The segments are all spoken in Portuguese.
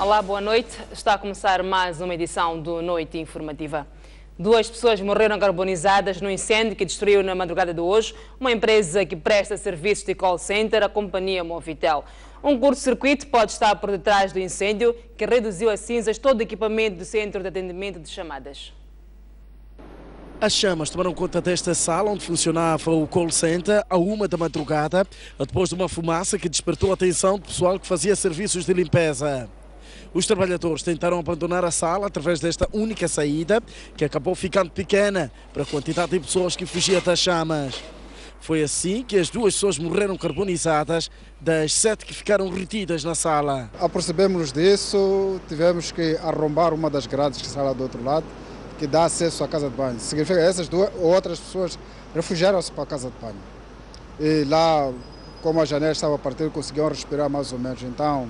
Olá, boa noite. Está a começar mais uma edição do Noite Informativa. 2 pessoas morreram carbonizadas no incêndio que destruiu na madrugada de hoje uma empresa que presta serviços de call center, a companhia Movitel. Um curto-circuito pode estar por detrás do incêndio que reduziu a cinzas todo o equipamento do centro de atendimento de chamadas. As chamas tomaram conta desta sala onde funcionava o call center à 1 da madrugada, depois de uma fumaça que despertou a atenção do pessoal que fazia serviços de limpeza. Os trabalhadores tentaram abandonar a sala através desta única saída, que acabou ficando pequena para a quantidade de pessoas que fugia das chamas. Foi assim que as 2 pessoas morreram carbonizadas, das 7 que ficaram retidas na sala. Apercebemos disso, tivemos que arrombar uma das grades que está lá do outro lado, que dá acesso à casa de banho. Significa que essas 2 outras pessoas refugiaram-se para a casa de banho. E lá, como a janela estava a partir, conseguiam respirar mais ou menos. Então,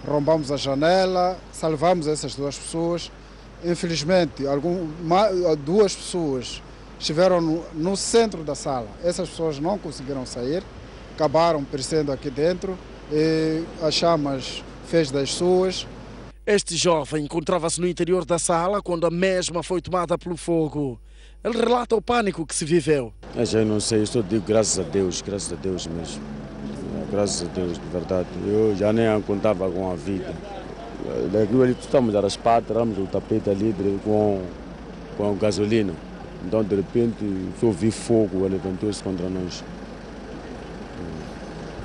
rompamos a janela, salvamos essas 2 pessoas. Infelizmente, 2 pessoas estiveram no centro da sala. Essas pessoas não conseguiram sair, acabaram perecendo aqui dentro e as chamas fez das suas. Este jovem encontrava-se no interior da sala quando a mesma foi tomada pelo fogo. Ele relata o pânico que se viveu. Eu não sei, eu só digo graças a Deus mesmo. Graças a Deus, de verdade. Eu já nem contava com a vida. Daqui estamos a raspar, tiramos o tapete ali com gasolina. Então, de repente, só vi fogo, levantou-se contra nós.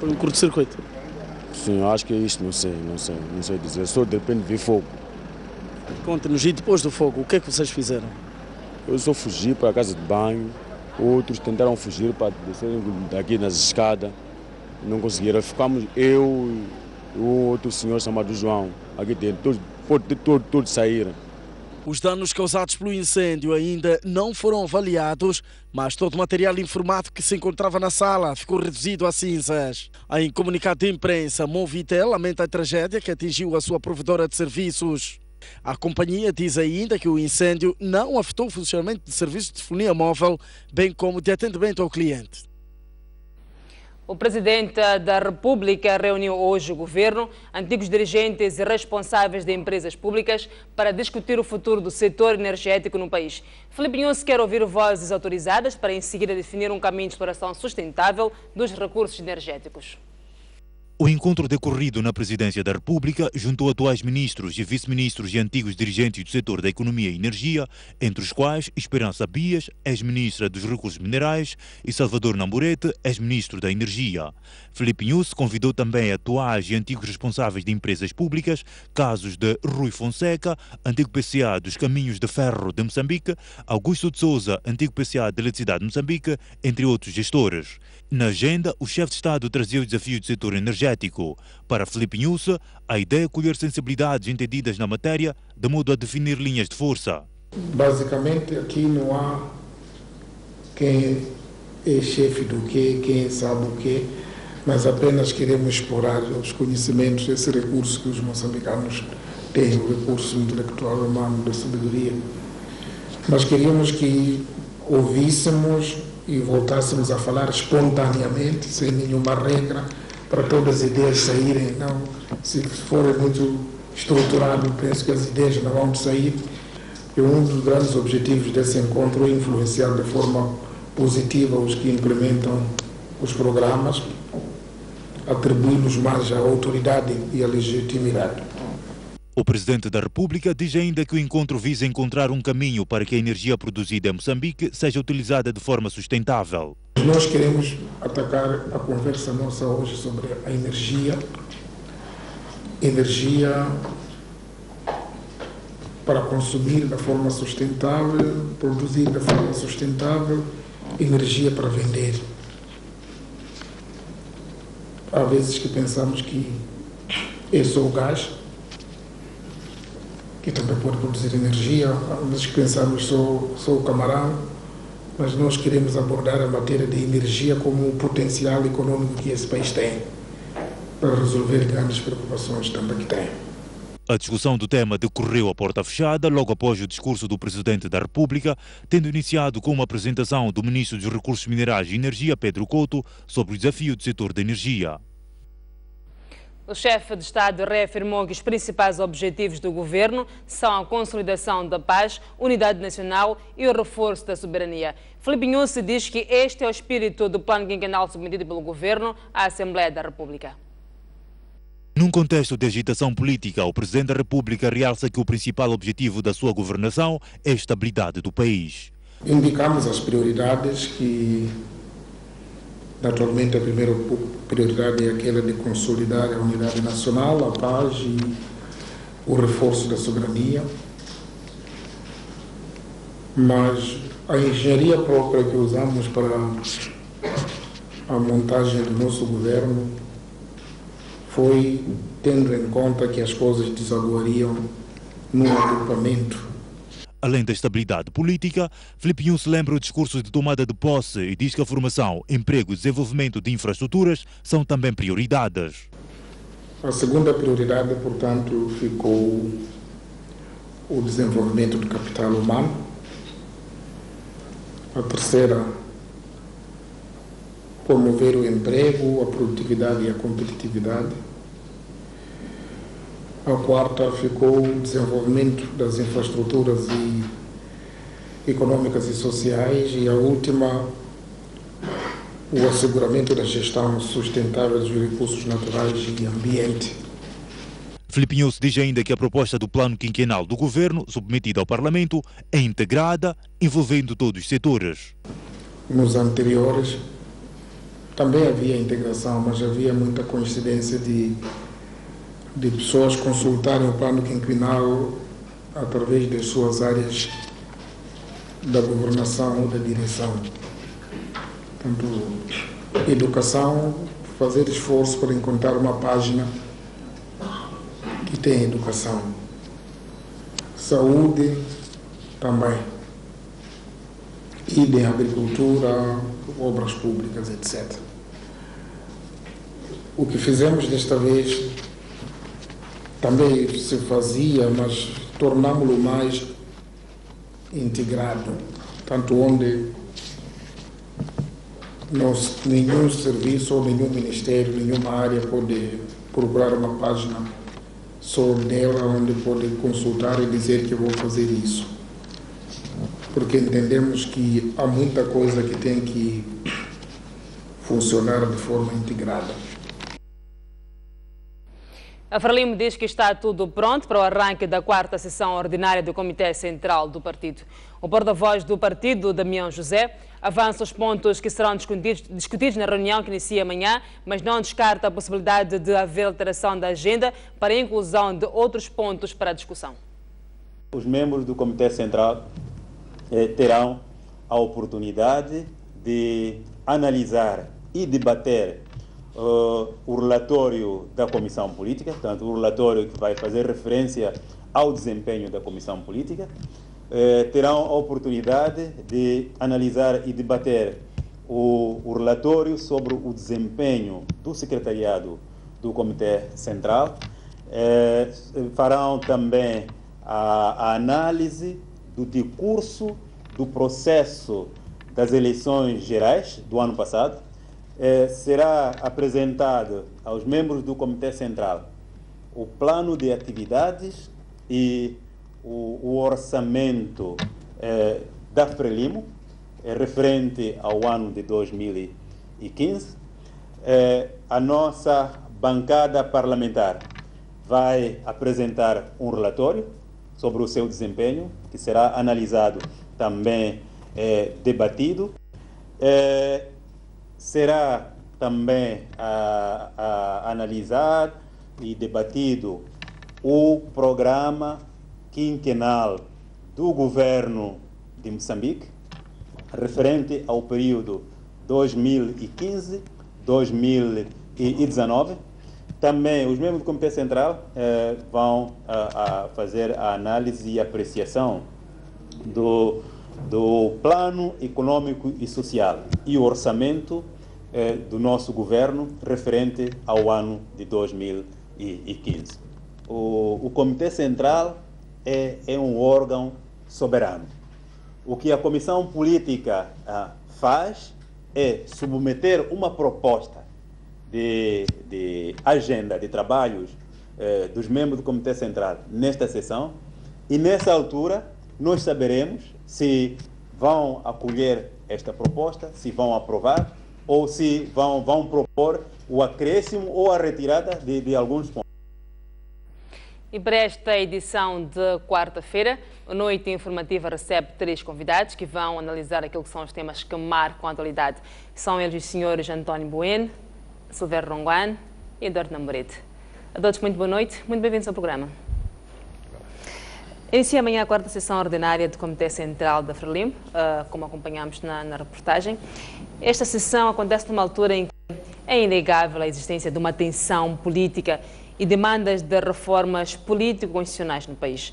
Foi um curto-circuito? Sim, acho que é isto, não sei dizer. Só de repente vi fogo. Conte-nos, e depois do fogo, o que é que vocês fizeram? Eu só fugi para a casa de banho, outros tentaram fugir para descer daqui nas escadas, não conseguiram. Ficamos eu e um outro senhor chamado João, aqui dentro, todos saíram. Os danos causados pelo incêndio ainda não foram avaliados, mas todo o material informático que se encontrava na sala ficou reduzido a cinzas. Em comunicado de imprensa, Movitel lamenta a tragédia que atingiu a sua provedora de serviços. A companhia diz ainda que o incêndio não afetou o funcionamento de serviços de telefonia móvel, bem como de atendimento ao cliente. O presidente da República reuniu hoje o governo, antigos dirigentes e responsáveis de empresas públicas para discutir o futuro do setor energético no país. Filipe Nunes quer ouvir vozes autorizadas para em seguida definir um caminho de exploração sustentável dos recursos energéticos. O encontro decorrido na Presidência da República juntou atuais ministros e vice-ministros e antigos dirigentes do setor da economia e energia, entre os quais Esperança Bias, ex-ministra dos Recursos Minerais, e Salvador Namburete, ex-ministro da Energia. Filipe Nunes convidou também atuais e antigos responsáveis de empresas públicas, casos de Rui Fonseca, antigo PCA dos Caminhos de Ferro de Moçambique, Augusto de Souza, antigo PCA de Eletricidade de Moçambique, entre outros gestores. Na agenda, o chefe de Estado trazia os desafios do setor energético. Para Filipe Nunes, a ideia é colher sensibilidades entendidas na matéria, de modo a definir linhas de força. Basicamente, aqui não há quem é chefe do quê, quem sabe o quê, mas apenas queremos explorar os conhecimentos, esse recurso que os moçambicanos têm, o recurso intelectual humano da sabedoria. Nós queríamos que ouvíssemos e voltássemos a falar espontaneamente, sem nenhuma regra, para todas as ideias saírem. Não, se forem muito estruturado, penso que as ideias não vão sair. E um dos grandes objetivos desse encontro é influenciar de forma positiva os que implementam os programas, atribuí-los mais à autoridade e à legitimidade. O Presidente da República diz ainda que o encontro visa encontrar um caminho para que a energia produzida em Moçambique seja utilizada de forma sustentável. Nós queremos atacar a conversa nossa hoje sobre a energia para consumir da forma sustentável, produzir da forma sustentável, energia para vender. Há vezes que pensamos que é só o gás, que também pode produzir energia, há vezes que pensamos só o camarão, mas nós queremos abordar a matéria de energia como um potencial econômico que esse país tem para resolver grandes preocupações também que tem. A discussão do tema decorreu à porta fechada, logo após o discurso do Presidente da República, tendo iniciado com uma apresentação do Ministro dos Recursos Minerais e Energia, Pedro Couto, sobre o desafio do setor da energia. O chefe de Estado reafirmou que os principais objetivos do governo são a consolidação da paz, unidade nacional e o reforço da soberania. Filipe Nyusi diz que este é o espírito do plano quinquenal submetido pelo governo à Assembleia da República. Num contexto de agitação política, o Presidente da República realça que o principal objetivo da sua governação é a estabilidade do país. Indicamos as prioridades que, naturalmente, a primeira prioridade é aquela de consolidar a unidade nacional, a paz e o reforço da soberania. Mas a engenharia própria que usamos para a montagem do nosso governo foi tendo em conta que as coisas desaguariam num agrupamento. Além da estabilidade política, Filipe Nyusi lembra o discurso de tomada de posse e diz que a formação, emprego e desenvolvimento de infraestruturas são também prioridades. A segunda prioridade, portanto, ficou o desenvolvimento do capital humano. A terceira, promover o emprego, a produtividade e a competitividade. A quarta ficou o desenvolvimento das infraestruturas econômicas e sociais. E a última, o asseguramento da gestão sustentável dos recursos naturais e ambiente. Filipe Nyusi diz ainda que a proposta do plano quinquenal do governo, submetida ao Parlamento, é integrada, envolvendo todos os setores. Nos anteriores também havia integração, mas havia muita coincidência de pessoas consultarem o plano quinquenal através das suas áreas da governação ou da direção. Portanto, educação, fazer esforço para encontrar uma página que tem educação. Saúde também. Idem agricultura, obras públicas, etc. O que fizemos desta vez também se fazia, mas tornámo-lo mais integrado, tanto onde nenhum serviço ou nenhum ministério, nenhuma área pode procurar uma página só dela, onde pode consultar e dizer que eu vou fazer isso. Porque entendemos que há muita coisa que tem que funcionar de forma integrada. A Frelimo diz que está tudo pronto para o arranque da 4ª sessão ordinária do Comitê Central do Partido. O porta-voz do partido, Damião José, avança os pontos que serão discutidos na reunião que inicia amanhã, mas não descarta a possibilidade de haver alteração da agenda para a inclusão de outros pontos para a discussão. Os membros do Comitê Central terão a oportunidade de analisar e debater o relatório da Comissão Política, portanto, o relatório que vai fazer referência ao desempenho da Comissão Política. Terão a oportunidade de analisar e debater o relatório sobre o desempenho do secretariado do Comitê Central. Farão também a análise do decurso do processo das eleições gerais do ano passado. Será apresentado aos membros do Comitê Central o plano de atividades e o orçamento da Frelimo, referente ao ano de 2015. A nossa bancada parlamentar vai apresentar um relatório sobre o seu desempenho, que será analisado também debatido. Será também analisado e debatido o programa quinquenal do governo de Moçambique, referente ao período 2015-2019. Também os membros do Comitê Central vão fazer a análise e apreciação do plano econômico e social e o orçamento do nosso governo referente ao ano de 2015. O Comitê Central é um órgão soberano. O que a Comissão Política faz é submeter uma proposta de agenda de trabalhos dos membros do Comitê Central nesta sessão, e nessa altura nós saberemos se vão acolher esta proposta, se vão aprovar ou se vão propor o acréscimo ou a retirada de alguns pontos. E para esta edição de quarta-feira, a Noite Informativa recebe 3 convidados que vão analisar aquilo que são os temas que marcam a atualidade. São eles os senhores António Bueno, Silvério Ronguane e Eduardo Namorete. A todos muito boa noite, muito bem-vindos ao programa. Inicia amanhã a 4ª sessão ordinária do Comitê Central da Frelimo, como acompanhamos na reportagem. Esta sessão acontece numa altura em que é inegável a existência de uma tensão política e demandas de reformas político-constitucionais no país.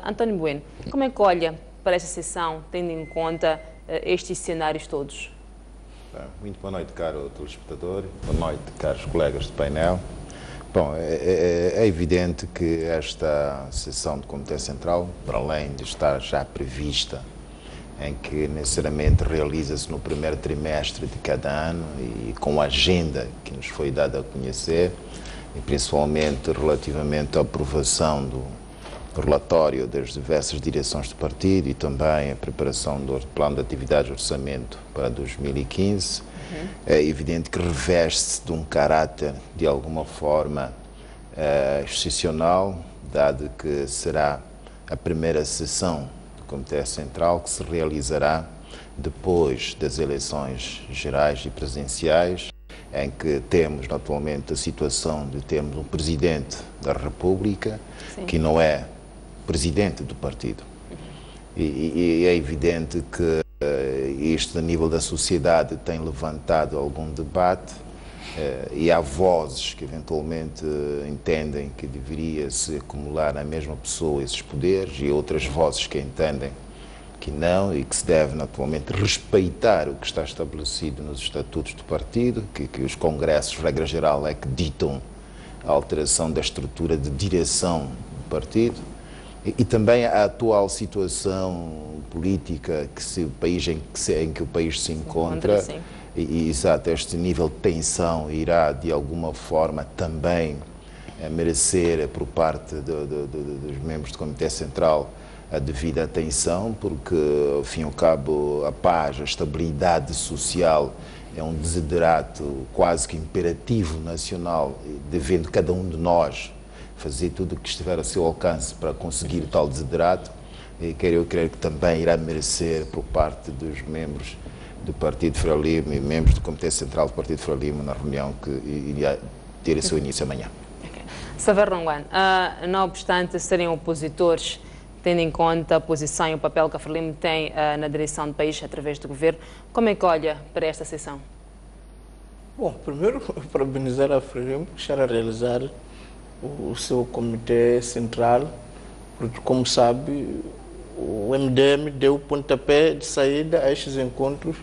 António Bueno, como é que olha para esta sessão, tendo em conta estes cenários todos? Muito boa noite, caro telespectador. Boa noite, caros colegas do painel. Bom, é evidente que esta sessão do Comitê Central, para além de estar já prevista, em que necessariamente realiza-se no primeiro trimestre de cada ano e com a agenda que nos foi dada a conhecer, e principalmente relativamente à aprovação do relatório das diversas direções do partido e também a preparação do plano de atividades e orçamento para 2015, é evidente que reveste-se de um caráter, de alguma forma, excepcional, dado que será a primeira sessão do Comitê Central que se realizará depois das eleições gerais e presidenciais, em que temos atualmente a situação de termos um Presidente da República, sim, que não é Presidente do partido. E é evidente que isto, a nível da sociedade, tem levantado algum debate e há vozes que eventualmente entendem que deveria se acumular na mesma pessoa esses poderes e outras vozes que entendem que não e que se deve naturalmente respeitar o que está estabelecido nos estatutos do partido, que os congressos, regra geral, é que ditam a alteração da estrutura de direção do partido e também a atual situação política em que o país se encontra e exato, este nível de tensão irá de alguma forma também merecer por parte dos membros do Comitê Central a devida atenção, porque, ao fim e ao cabo, a paz, a estabilidade social é um desiderato quase que imperativo nacional, devendo cada um de nós fazer tudo o que estiver a seu alcance para conseguir tal desiderato. E eu creio que também irá merecer, por parte dos membros do Partido Frelimo e membros do Comitê Central do Partido Frelimo, na reunião que iria ter o seu início amanhã. Silvério Ronguane, não obstante serem opositores, tendo em conta a posição e o papel que a Frelimo tem na direção do país através do governo, como é que olha para esta sessão? Bom, primeiro, parabenizar a Frelimo por estar a realizar o seu Comitê Central, porque, como sabe, o MDM deu o pontapé de saída a estes encontros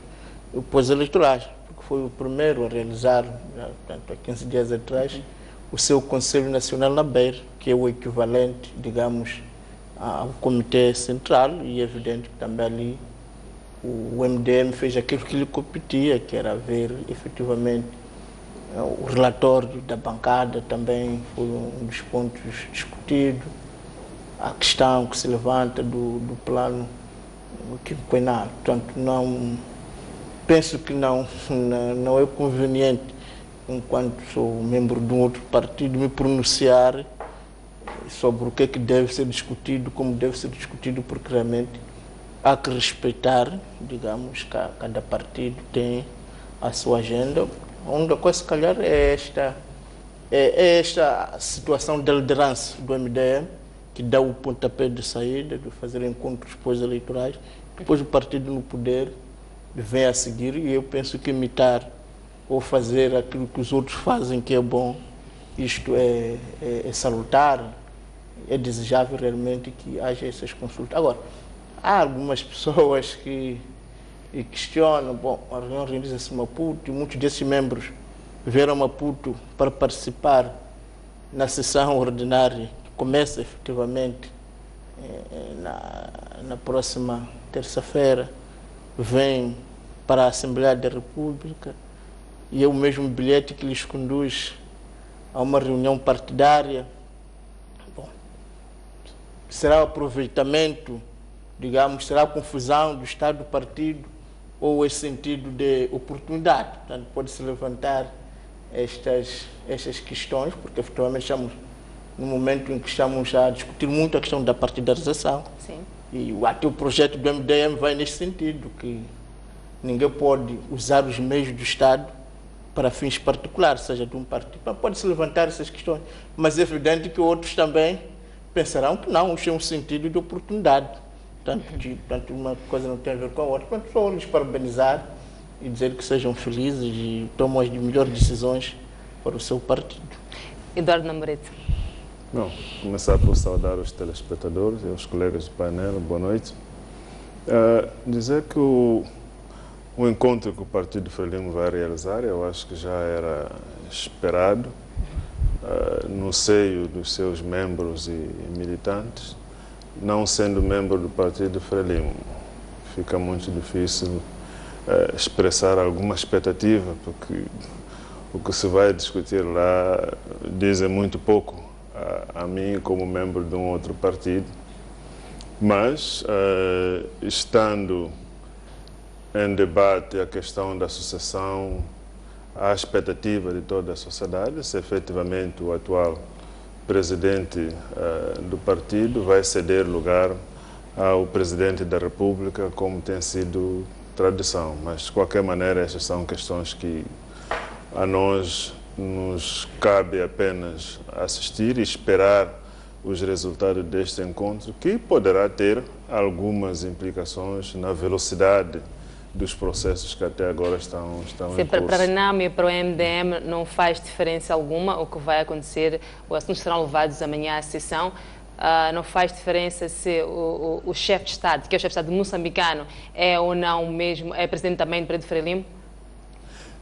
pós-eleitorais, porque foi o primeiro a realizar, há 15 dias atrás, o seu Conselho Nacional na Beira, que é o equivalente, digamos, ao Comitê Central, e é evidente que também ali o MDM fez aquilo que lhe competia, que era ver efetivamente o relatório da bancada, também foi um dos pontos discutidos, a questão que se levanta do plano quinquenal. Portanto, penso que não é conveniente, enquanto sou membro de um outro partido, me pronunciar sobre o que é que deve ser discutido, como deve ser discutido, porque realmente há que respeitar, digamos, que cada partido tem a sua agenda. A única coisa, se calhar, é esta situação da liderança do MDM, que dá o pontapé de saída, de fazer encontros pós-eleitorais, depois o partido no poder vem a seguir, e eu penso que imitar ou fazer aquilo que os outros fazem, que é bom, isto é salutar, é desejável realmente que haja essas consultas. Agora, há algumas pessoas que questionam, bom, a reunião realiza-se em Maputo, e muitos desses membros vieram a Maputo para participar na sessão ordinária, que começa efetivamente na próxima terça-feira, vêm para a Assembleia da República e é o mesmo bilhete que lhes conduz a uma reunião partidária. Bom, será o aproveitamento, digamos, será a confusão do Estado do partido ou esse sentido de oportunidade? Portanto, pode-se levantar estas questões, porque efetivamente estamos no momento em que estamos a discutir muito a questão da partidarização. Sim. E até o projeto do MDM vai nesse sentido, que ninguém pode usar os meios do Estado para fins particulares, seja de um partido. Pode-se levantar essas questões, mas é evidente que outros também pensarão que não, isso é um sentido de oportunidade. Portanto, uma coisa não tem a ver com a outra. Portanto, só lhes parabenizar e dizer que sejam felizes e tomam as melhores decisões para o seu partido. Eduardo Namorete. Não, começar por saudar os telespectadores e os colegas do painel, boa noite. Dizer que o encontro que o Partido Frelimo vai realizar, eu acho que já era esperado, no seio dos seus membros e militantes. Não sendo membro do Partido Frelimo, fica muito difícil expressar alguma expectativa, porque o que se vai discutir lá dizem muito pouco a mim como membro de um outro partido, mas estando em debate a questão da sucessão, a expectativa de toda a sociedade, se efetivamente o atual presidente do partido vai ceder lugar ao presidente da República, como tem sido tradição. Mas, de qualquer maneira, essas são questões que a nós nos cabe apenas assistir e esperar os resultados deste encontro, que poderá ter algumas implicações na velocidade dos processos que até agora estão em curso. Para a Renamo e para o MDM não faz diferença alguma o que vai acontecer, os assuntos serão levados amanhã à sessão. Não faz diferença se o chefe de Estado, que é o chefe de Estado moçambicano, é ou não mesmo, é presidente também do Partido Frelimo?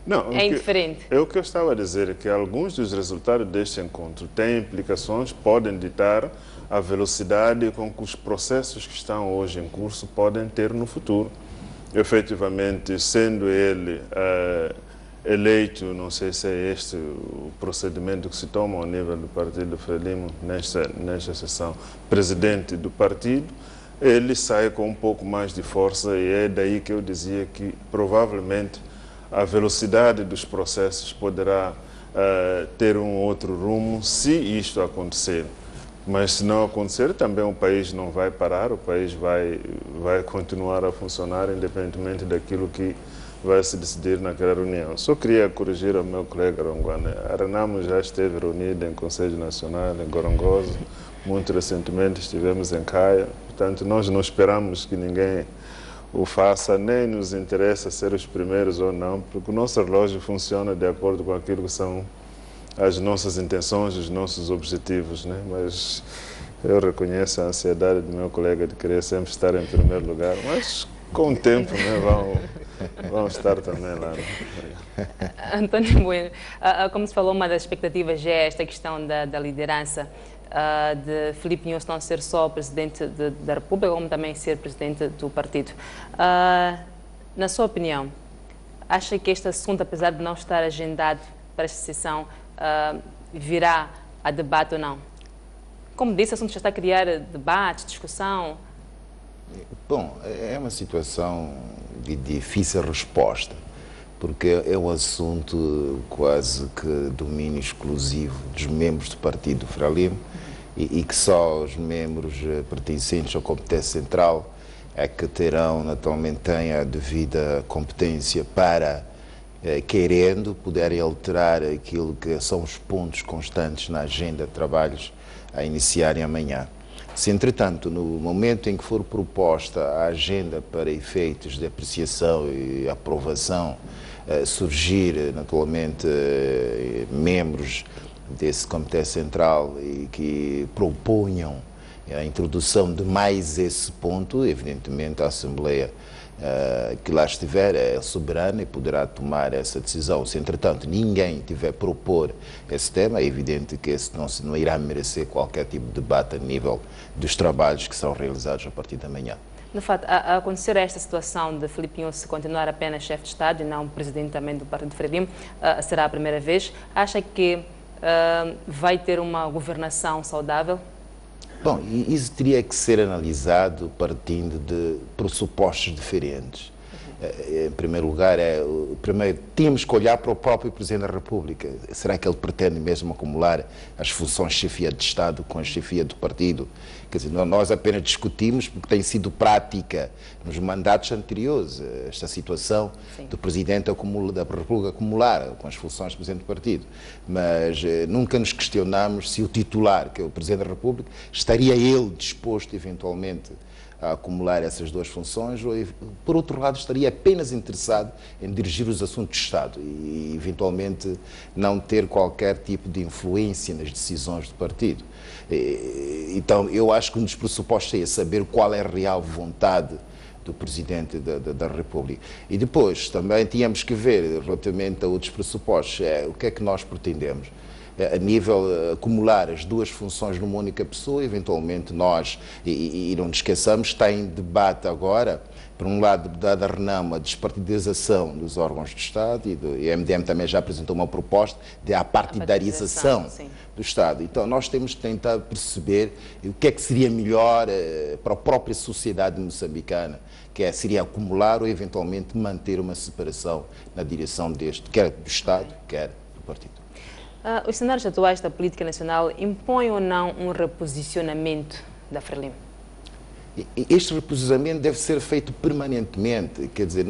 Não, é indiferente. O que eu estava a dizer é que alguns dos resultados deste encontro têm implicações, podem ditar a velocidade com que os processos que estão hoje em curso podem ter no futuro. Efetivamente, sendo ele eleito, não sei se é este o procedimento que se toma ao nível do Partido Frelimo nesta sessão, presidente do partido, ele sai com um pouco mais de força e é daí que eu dizia que provavelmente a velocidade dos processos poderá ter um outro rumo se isto acontecer. Mas se não acontecer, também o país não vai parar, o país vai continuar a funcionar independentemente daquilo que vai se decidir naquela reunião. Só queria corrigir o meu colega Ronguane. A Renamo já esteve reunida em Conselho Nacional, em Gorongoso, muito recentemente estivemos em Caia, portanto nós não esperamos que ninguém o faça, nem nos interessa ser os primeiros ou não, porque o nosso relógio funciona de acordo com aquilo que são as nossas intenções, os nossos objetivos, né? Mas eu reconheço a ansiedade do meu colega de querer sempre estar em primeiro lugar, mas com o tempo, né, vão estar também lá. Né? António Bueno, como se falou, uma das expectativas é esta questão da liderança de Filipe Nunes não ser só presidente da República, como também ser presidente do partido. Na sua opinião, acha que este assunto, apesar de não estar agendado para esta sessão, virá a debate ou não? Como disse, o assunto já está a criar debate, discussão. Bom, é uma situação de difícil resposta, porque é um assunto quase que domínio exclusivo dos membros do Partido Frelimo e que só os membros pertencentes à competência central é que terão, naturalmente, têm a devida competência para, querendo, poderem alterar aquilo que são os pontos constantes na agenda de trabalhos a iniciarem amanhã. Se, entretanto, no momento em que for proposta a agenda para efeitos de apreciação e aprovação, surgir, naturalmente, membros desse Comitê Central e que proponham a introdução de mais esse ponto, evidentemente a Assembleia que lá estiver é soberana e poderá tomar essa decisão. Se, entretanto, ninguém tiver a propor esse tema, é evidente que esse não irá merecer qualquer tipo de debate a nível dos trabalhos que são realizados a partir da manhã. De fato, a acontecer esta situação de Filipe Nyusi continuar apenas chefe de Estado e não presidente também do Partido Frelimo, será a primeira vez. Acha que vai ter uma governação saudável? Bom, isso teria que ser analisado partindo de pressupostos diferentes. Em primeiro lugar, primeiro temos que olhar para o próprio Presidente da República. Será que ele pretende mesmo acumular as funções de chefia de Estado com a chefia do partido? Quer dizer, nós apenas discutimos porque tem sido prática nos mandatos anteriores esta situação do Presidente da República acumular com as funções do Presidente do partido. Mas nunca nos questionamos se o titular, que é o Presidente da República, estaria ele disposto eventualmente a acumular essas duas funções, ou, por outro lado, estaria apenas interessado em dirigir os assuntos de Estado e, eventualmente, não ter qualquer tipo de influência nas decisões do partido. Então, eu acho que um dos pressupostos é saber qual é a real vontade do Presidente da República. E depois, também tínhamos que ver, relativamente a outros pressupostos, o que é que nós pretendemos. A nível acumular as duas funções numa única pessoa, eventualmente nós, e não nos esqueçamos, está em debate agora, por um lado, dada a renama, a despartidarização dos órgãos do Estado, e o MDM também já apresentou uma proposta de apartidarização do Estado. Então, nós temos que tentar perceber o que é que seria melhor para a própria sociedade moçambicana, seria acumular ou, eventualmente, manter uma separação na direção deste, quer do Estado, quer do partido. Os cenários atuais da política nacional impõem ou não um reposicionamento da Frelimo? Este reposicionamento deve ser feito permanentemente, quer dizer,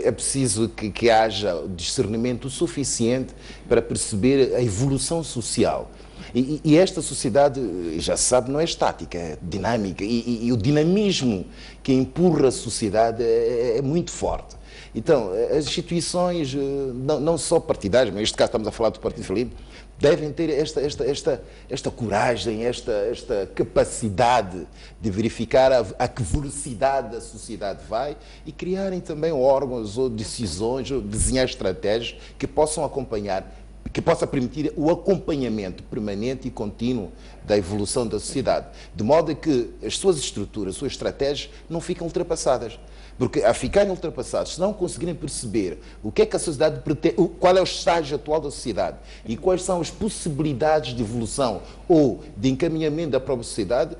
é preciso que haja discernimento suficiente para perceber a evolução social. E esta sociedade, já se sabe, não é estática, é dinâmica, e o dinamismo que empurra a sociedade é muito forte. Então, as instituições, não só partidárias, mas neste caso estamos a falar do Partido Frelimo, devem ter esta coragem, esta capacidade de verificar a que velocidade a sociedade vai e criarem também órgãos ou decisões, ou desenhar estratégias que possam acompanhar, que possa permitir o acompanhamento permanente e contínuo da evolução da sociedade, de modo que as suas estruturas, as suas estratégias não ficam ultrapassadas. Porque a ficarem ultrapassados, se não conseguirem perceber o que é que a sociedade pretende, qual é o estágio atual da sociedade e quais são as possibilidades de evolução ou de encaminhamento da própria sociedade,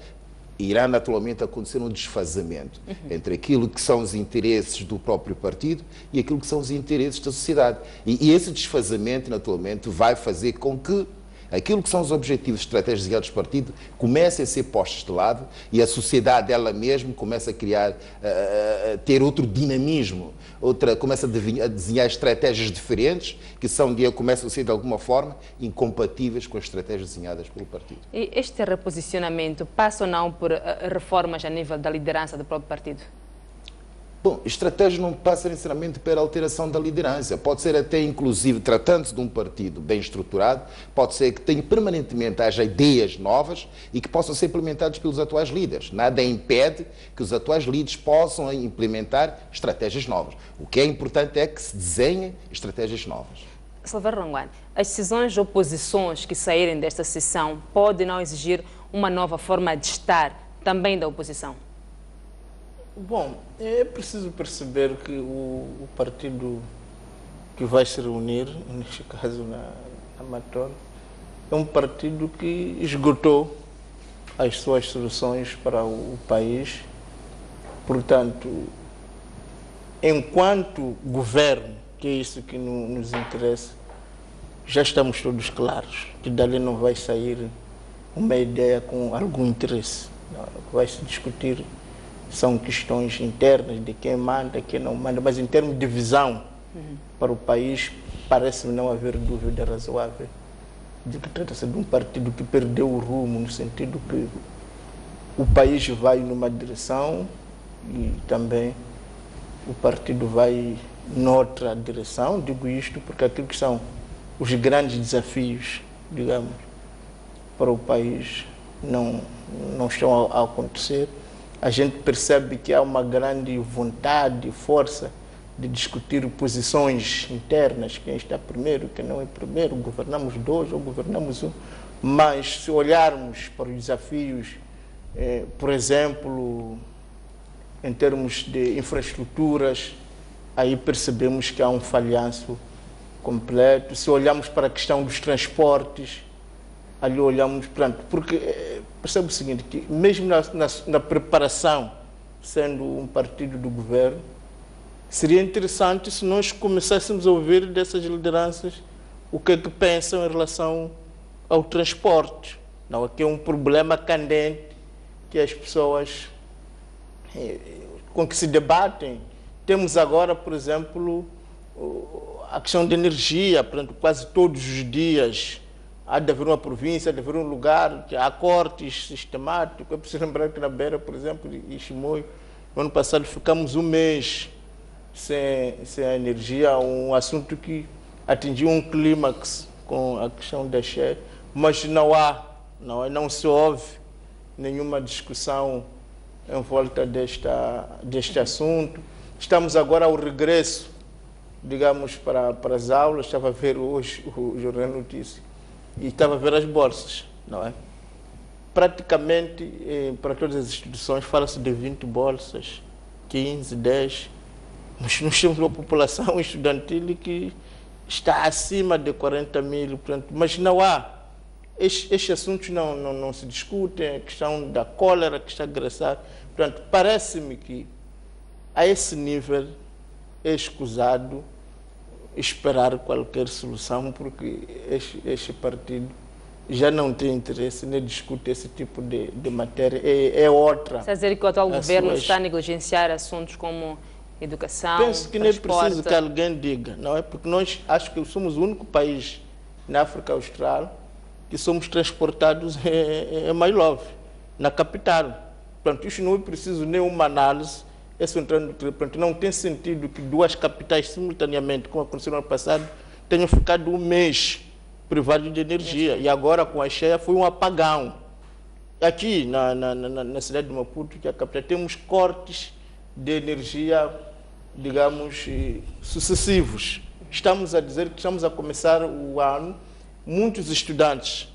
irá naturalmente acontecer um desfazamento entre aquilo que são os interesses do próprio partido e aquilo que são os interesses da sociedade. E esse desfazamento, naturalmente, vai fazer com que aquilo que são os objetivos estratégicos do partido comecem a ser postos de lado e a sociedade ela mesma começa a criar, ter outro dinamismo, começa a desenhar estratégias diferentes que começam a ser de alguma forma incompatíveis com as estratégias desenhadas pelo partido. E este reposicionamento passa ou não por reformas a nível da liderança do próprio partido? Bom, estratégia não passa necessariamente pela alteração da liderança. Pode ser até, inclusive, tratando-se de um partido bem estruturado, pode ser que tenha permanentemente haja ideias novas e que possam ser implementadas pelos atuais líderes. Nada impede que os atuais líderes possam implementar estratégias novas. O que é importante é que se desenhem estratégias novas. Salvador Rangwan, as decisões ou posições que saírem desta sessão podem não exigir uma nova forma de estar também da oposição? Bom, é preciso perceber que o partido que vai se reunir, neste caso na Amator, é um partido que esgotou as suas soluções para o país. Portanto, enquanto governo, que é isso que nos interessa, já estamos todos claros que dali não vai sair uma ideia com algum interesse. Vai se discutir são questões internas de quem manda, quem não manda, mas em termos de visão para o país, parece-me não haver dúvida razoável de que trata-se de um partido que perdeu o rumo, no sentido que o país vai numa direção e também o partido vai noutra direção. Digo isto porque aquilo que são os grandes desafios, digamos, para o país não estão a acontecer. A gente percebe que há uma grande vontade e força de discutir posições internas, quem está primeiro, quem não é primeiro, governamos dois ou governamos um. Mas se olharmos para os desafios, por exemplo, em termos de infraestruturas, aí percebemos que há um falhanço completo. Se olharmos para a questão dos transportes, ali olhamos, porque percebe o seguinte, que mesmo na preparação, sendo um partido do governo, seria interessante se nós começássemos a ouvir dessas lideranças o que é que pensam em relação ao transporte. Não, aqui é um problema candente que as pessoas com que se debatem. Temos agora, por exemplo, a questão de energia, portanto, quase todos os dias há de haver uma província, há de haver um lugar que há cortes sistemáticos. É preciso lembrar que na Beira, por exemplo, e Chimoio, no ano passado ficamos um mês sem a energia, um assunto que atingiu um clímax com a questão da cheia, mas não se ouve nenhuma discussão em volta deste assunto. Estamos agora ao regresso, digamos, para as aulas. Estava a ver hoje o Jornal Notícias e estava a ver as bolsas, não é? Praticamente, para todas as instituições, fala-se de 20 bolsas, 15, 10. Nós temos uma população estudantil que está acima de 40 mil, portanto, mas não há. Estes assuntos não se discutem, a questão da cólera que está a agressar. Portanto, parece-me que a esse nível é escusado esperar qualquer solução, porque este partido já não tem interesse nem discute esse tipo de matéria. É outra. Está a dizer que o atual governo está a negligenciar assuntos como educação, penso que nem preciso que alguém diga, não é? Porque nós acho que somos o único país na África Austral que somos transportados em My Love, na capital. Portanto, isso não é preciso nenhuma análise. Não tem sentido que duas capitais simultaneamente, como aconteceu no ano passado, tenham ficado um mês privados de energia. E agora, com a cheia, foi um apagão. Aqui, na cidade de Maputo, que é a capital, temos cortes de energia, digamos, sucessivos. Estamos a dizer que estamos a começar o ano, muitos estudantes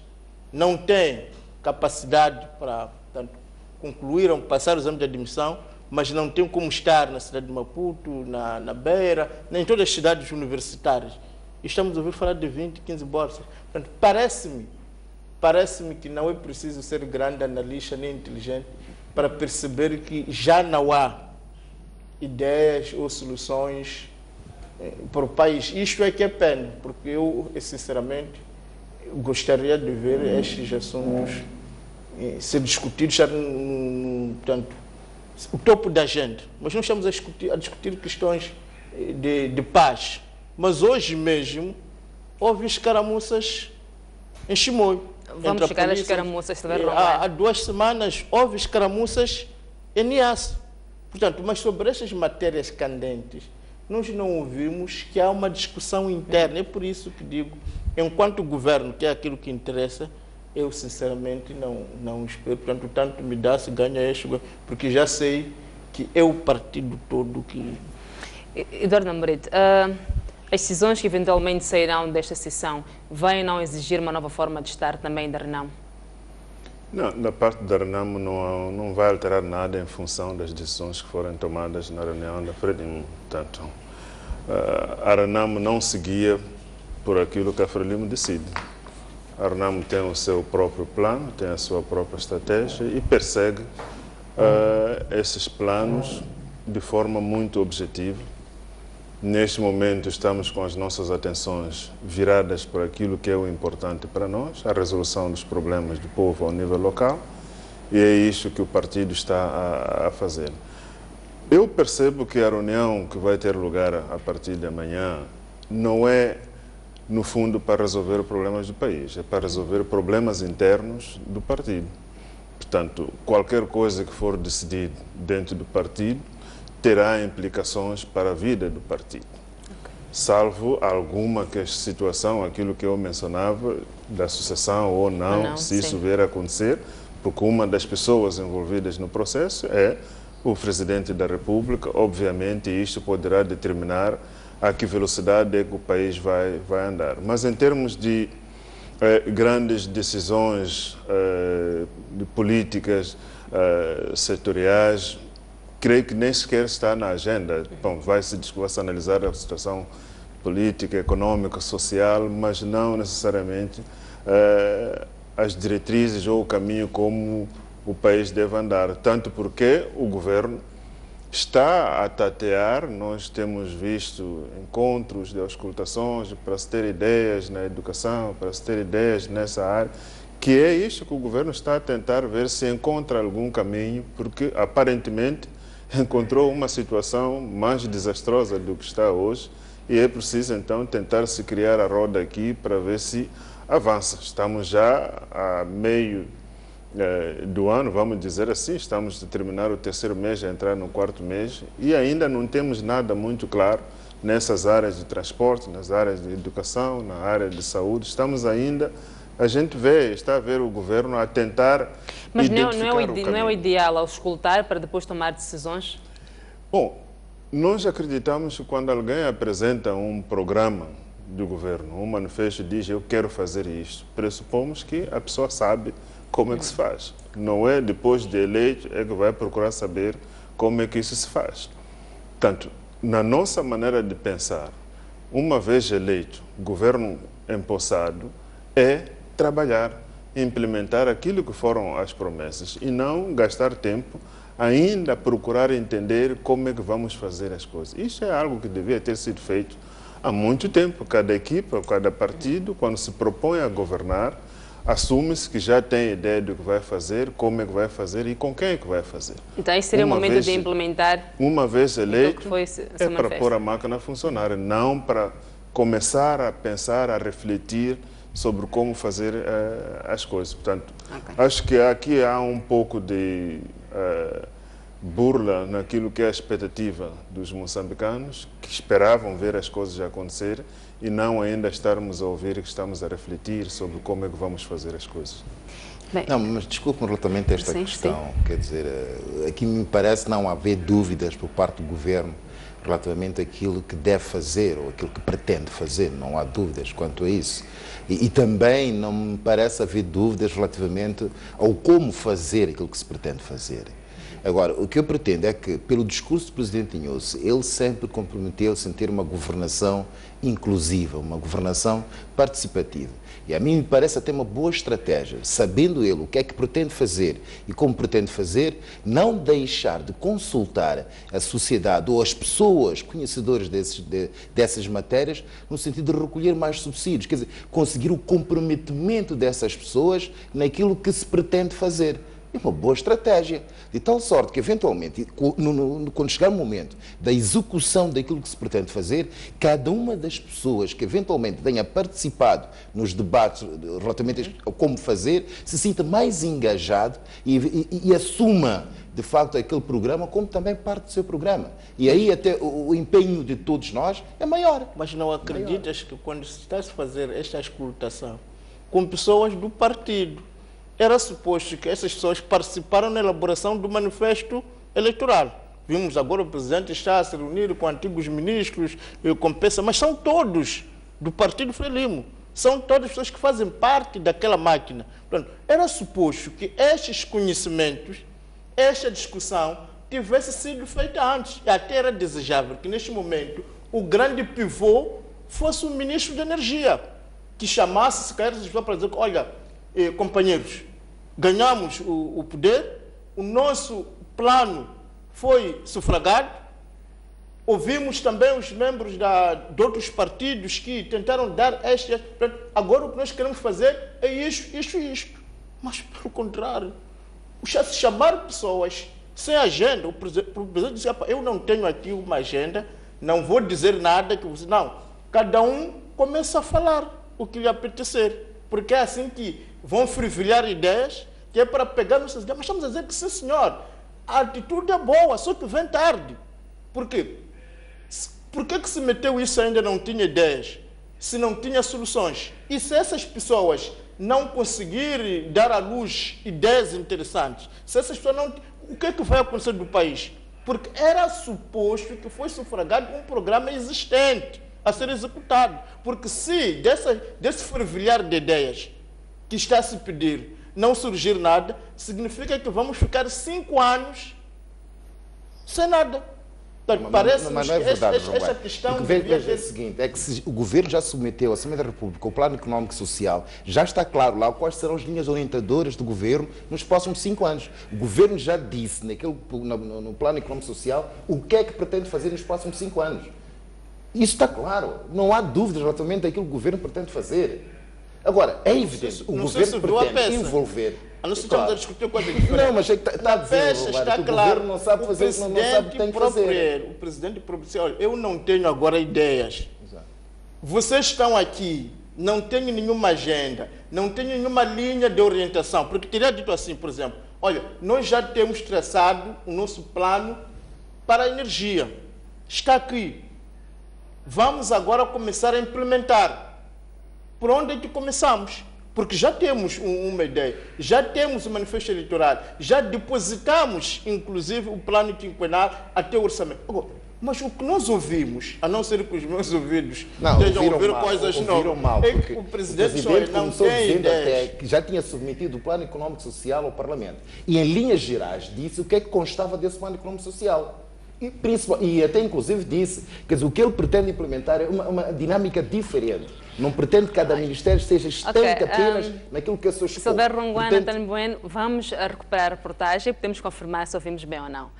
não têm capacidade para concluíram, passaram o exame de admissão, mas não têm como estar na cidade de Maputo, na Beira, nem em todas as cidades universitárias. E estamos a ouvir falar de 20, 15 bolsas. Portanto, parece-me que não é preciso ser grande analista nem inteligente para perceber que já não há ideias ou soluções para o país. Isto é que é pena, porque eu, sinceramente, gostaria de ver estes assuntos ser discutidos já portanto, o topo da agenda. Mas nós estamos a discutir questões de paz. Mas hoje mesmo houve escaramuças em Chimoio. Vamos chegar às escaramuças também. Há 2 semanas houve escaramuças em Niassa. Portanto, mas sobre estas matérias candentes, nós não ouvimos que há uma discussão interna. É por isso que digo, enquanto governo, que é aquilo que interessa, eu sinceramente não espero. Portanto, tanto me dá se ganha este, porque já sei que é o partido todo que... Eduardo Namorete, as decisões que eventualmente sairão desta sessão vêm não exigir uma nova forma de estar também da RENAMO? Não, da parte da RENAMO não vai alterar nada em função das decisões que forem tomadas na reunião da Frelimo. Portanto, a RENAMO não seguia por aquilo que a Frelimo decide. A RENAMO tem o seu próprio plano, tem a sua própria estratégia e persegue esses planos de forma muito objetiva. Neste momento estamos com as nossas atenções viradas para aquilo que é o importante para nós, a resolução dos problemas do povo ao nível local, e é isso que o partido está a fazer. Eu percebo que a reunião que vai ter lugar a partir de amanhã não é, no fundo, para resolver problemas do país, é para resolver problemas internos do partido. Portanto, qualquer coisa que for decidido dentro do partido terá implicações para a vida do partido. Salvo alguma situação, aquilo que eu mencionava, da sucessão ou não, se isso vier a acontecer, porque uma das pessoas envolvidas no processo é o Presidente da República. Obviamente, isto poderá determinar a que velocidade é que o país vai andar. Mas em termos de grandes decisões de políticas setoriais, creio que nem sequer está na agenda. Bom, vai-se analisar a situação política, econômica, social, mas não necessariamente as diretrizes ou o caminho como o país deve andar. Tanto porque o governo está a tatear, nós temos visto encontros de auscultações para se ter ideias na educação, para se ter ideias nessa área, que é isso que o governo está a tentar ver se encontra algum caminho, porque aparentemente encontrou uma situação mais desastrosa do que está hoje e é preciso então tentar se criar a roda aqui para ver se avança. Estamos já a meio do ano, vamos dizer assim, estamos a terminar o terceiro mês, a entrar no quarto mês e ainda não temos nada muito claro nessas áreas de transporte, nas áreas de educação, na área de saúde. Estamos ainda, a gente está a ver o governo a tentar Mas identificar não é o ideal auscultar para depois tomar decisões? Bom, nós acreditamos que quando alguém apresenta um programa do governo, um manifesto diz eu quero fazer isto, pressupomos que a pessoa sabe como é que se faz. Não é depois de eleito é que vai procurar saber como é que isso se faz. Portanto, na nossa maneira de pensar, uma vez eleito, governo empossado, é trabalhar, implementar aquilo que foram as promessas e não gastar tempo ainda procurar entender como é que vamos fazer as coisas. Isso é algo que devia ter sido feito há muito tempo. Cada equipa, cada partido, quando se propõe a governar, assume-se que já tem ideia do que vai fazer, como é que vai fazer e com quem é que vai fazer. Então, esse seria o momento de implementar. Uma vez eleito, é para pôr a máquina a funcionar, não para começar a pensar, a refletir sobre como fazer as coisas. Portanto, acho que aqui há um pouco de burla naquilo que é a expectativa dos moçambicanos, que esperavam ver as coisas acontecer e não ainda estarmos a ouvir que estamos a refletir sobre como é que vamos fazer as coisas. Bem, não, mas desculpe-me relativamente a esta questão. Quer dizer, aqui me parece não haver dúvidas por parte do governo relativamente àquilo que deve fazer ou aquilo que pretende fazer. Não há dúvidas quanto a isso. E também não me parece haver dúvidas relativamente ao como fazer aquilo que se pretende fazer. Agora, o que eu pretendo é que, pelo discurso do Presidente Inhosse, ele sempre comprometeu-se em ter uma governação inclusiva, uma governação participativa. E a mim me parece até uma boa estratégia, sabendo ele o que é que pretende fazer e como pretende fazer, não deixar de consultar a sociedade ou as pessoas conhecedoras dessas matérias, no sentido de recolher mais subsídios, quer dizer, conseguir o comprometimento dessas pessoas naquilo que se pretende fazer. É uma boa estratégia, de tal sorte que, eventualmente, quando chegar o momento da execução daquilo que se pretende fazer, cada uma das pessoas que, eventualmente, tenha participado nos debates relativamente a como fazer, se sinta mais engajado e assuma, de facto, aquele programa como também parte do seu programa. E aí até o empenho de todos nós é maior. Mas não acreditas que quando se está a fazer esta escrutação com pessoas do partido, era suposto que essas pessoas participaram na elaboração do manifesto eleitoral. Vimos agora o presidente está a se reunir com antigos ministros, com peça, mas são todos do partido Frelimo. São todas pessoas que fazem parte daquela máquina. Portanto, era suposto que estes conhecimentos, esta discussão, tivesse sido feita antes. E até era desejável que, neste momento, o grande pivô fosse o ministro da Energia, que chamasse, se calhar, essas pessoas para dizer, olha, companheiros, ganhamos o poder, o nosso plano foi sufragado, ouvimos também os membros de outros partidos que tentaram dar agora o que nós queremos fazer é isto. Mas, pelo contrário, se chamar pessoas sem agenda, o presidente disse, eu não tenho aqui uma agenda, não vou dizer nada, não, cada um começa a falar o que lhe apetecer. Porque é assim que vão frivilhar ideias, que é para pegar nossas ideias. Mas estamos a dizer que, sim, senhor, a atitude é boa, só que vem tarde. Por quê? Por que se meteu isso ainda não tinha ideias? Se não tinha soluções? E se essas pessoas não conseguirem dar à luz ideias interessantes, se essas pessoas não... O que é que vai acontecer do país? Porque era suposto que fosse sufragado um programa existente a ser executado. Porque se desse fervilhar de ideias que está a se pedir não surgir nada, significa que vamos ficar 5 anos sem nada. Mas não é verdade, essa questão veja o seguinte, é que se o governo já submeteu à Assembleia da República o Plano Económico e Social, já está claro lá quais serão as linhas orientadoras do governo nos próximos 5 anos. O governo já disse no Plano Económico e Social o que é que pretende fazer nos próximos 5 anos. Isso está claro, não há dúvidas relativamente àquilo que o governo pretende fazer. Agora, é evidente, o governo pretende envolver... Não estamos a discutir coisa diferente. Não, mas é que está a dizer, está que o claro, governo não sabe fazer, não sabe o que tem que fazer. O presidente próprio disse, olha, eu não tenho agora ideias. Exato. Vocês estão aqui, não tenho nenhuma agenda, não tenho nenhuma linha de orientação. Porque teria dito assim, por exemplo, olha, nós já temos traçado o nosso plano para a energia. Está aqui. Vamos agora começar a implementar. Por onde é que começamos? Porque já temos uma ideia, já temos o manifesto eleitoral, já depositamos, inclusive, o plano quinquenal até o orçamento. Agora, mas o que nós ouvimos, a não ser que os meus ouvidos estejam a ouvir coisas novas, é que o presidente não tem ideias. Que já tinha submetido o plano económico e social ao Parlamento. E, em linhas gerais, disse o que é que constava desse plano económico e social. E até, inclusive, disse que o que ele pretende implementar é uma dinâmica diferente. Não pretende que cada ministério seja estanque apenas naquilo que é o seu escopo. Silvério Ronguana, António Bueno, vamos recuperar a reportagem, podemos confirmar se ouvimos bem ou não.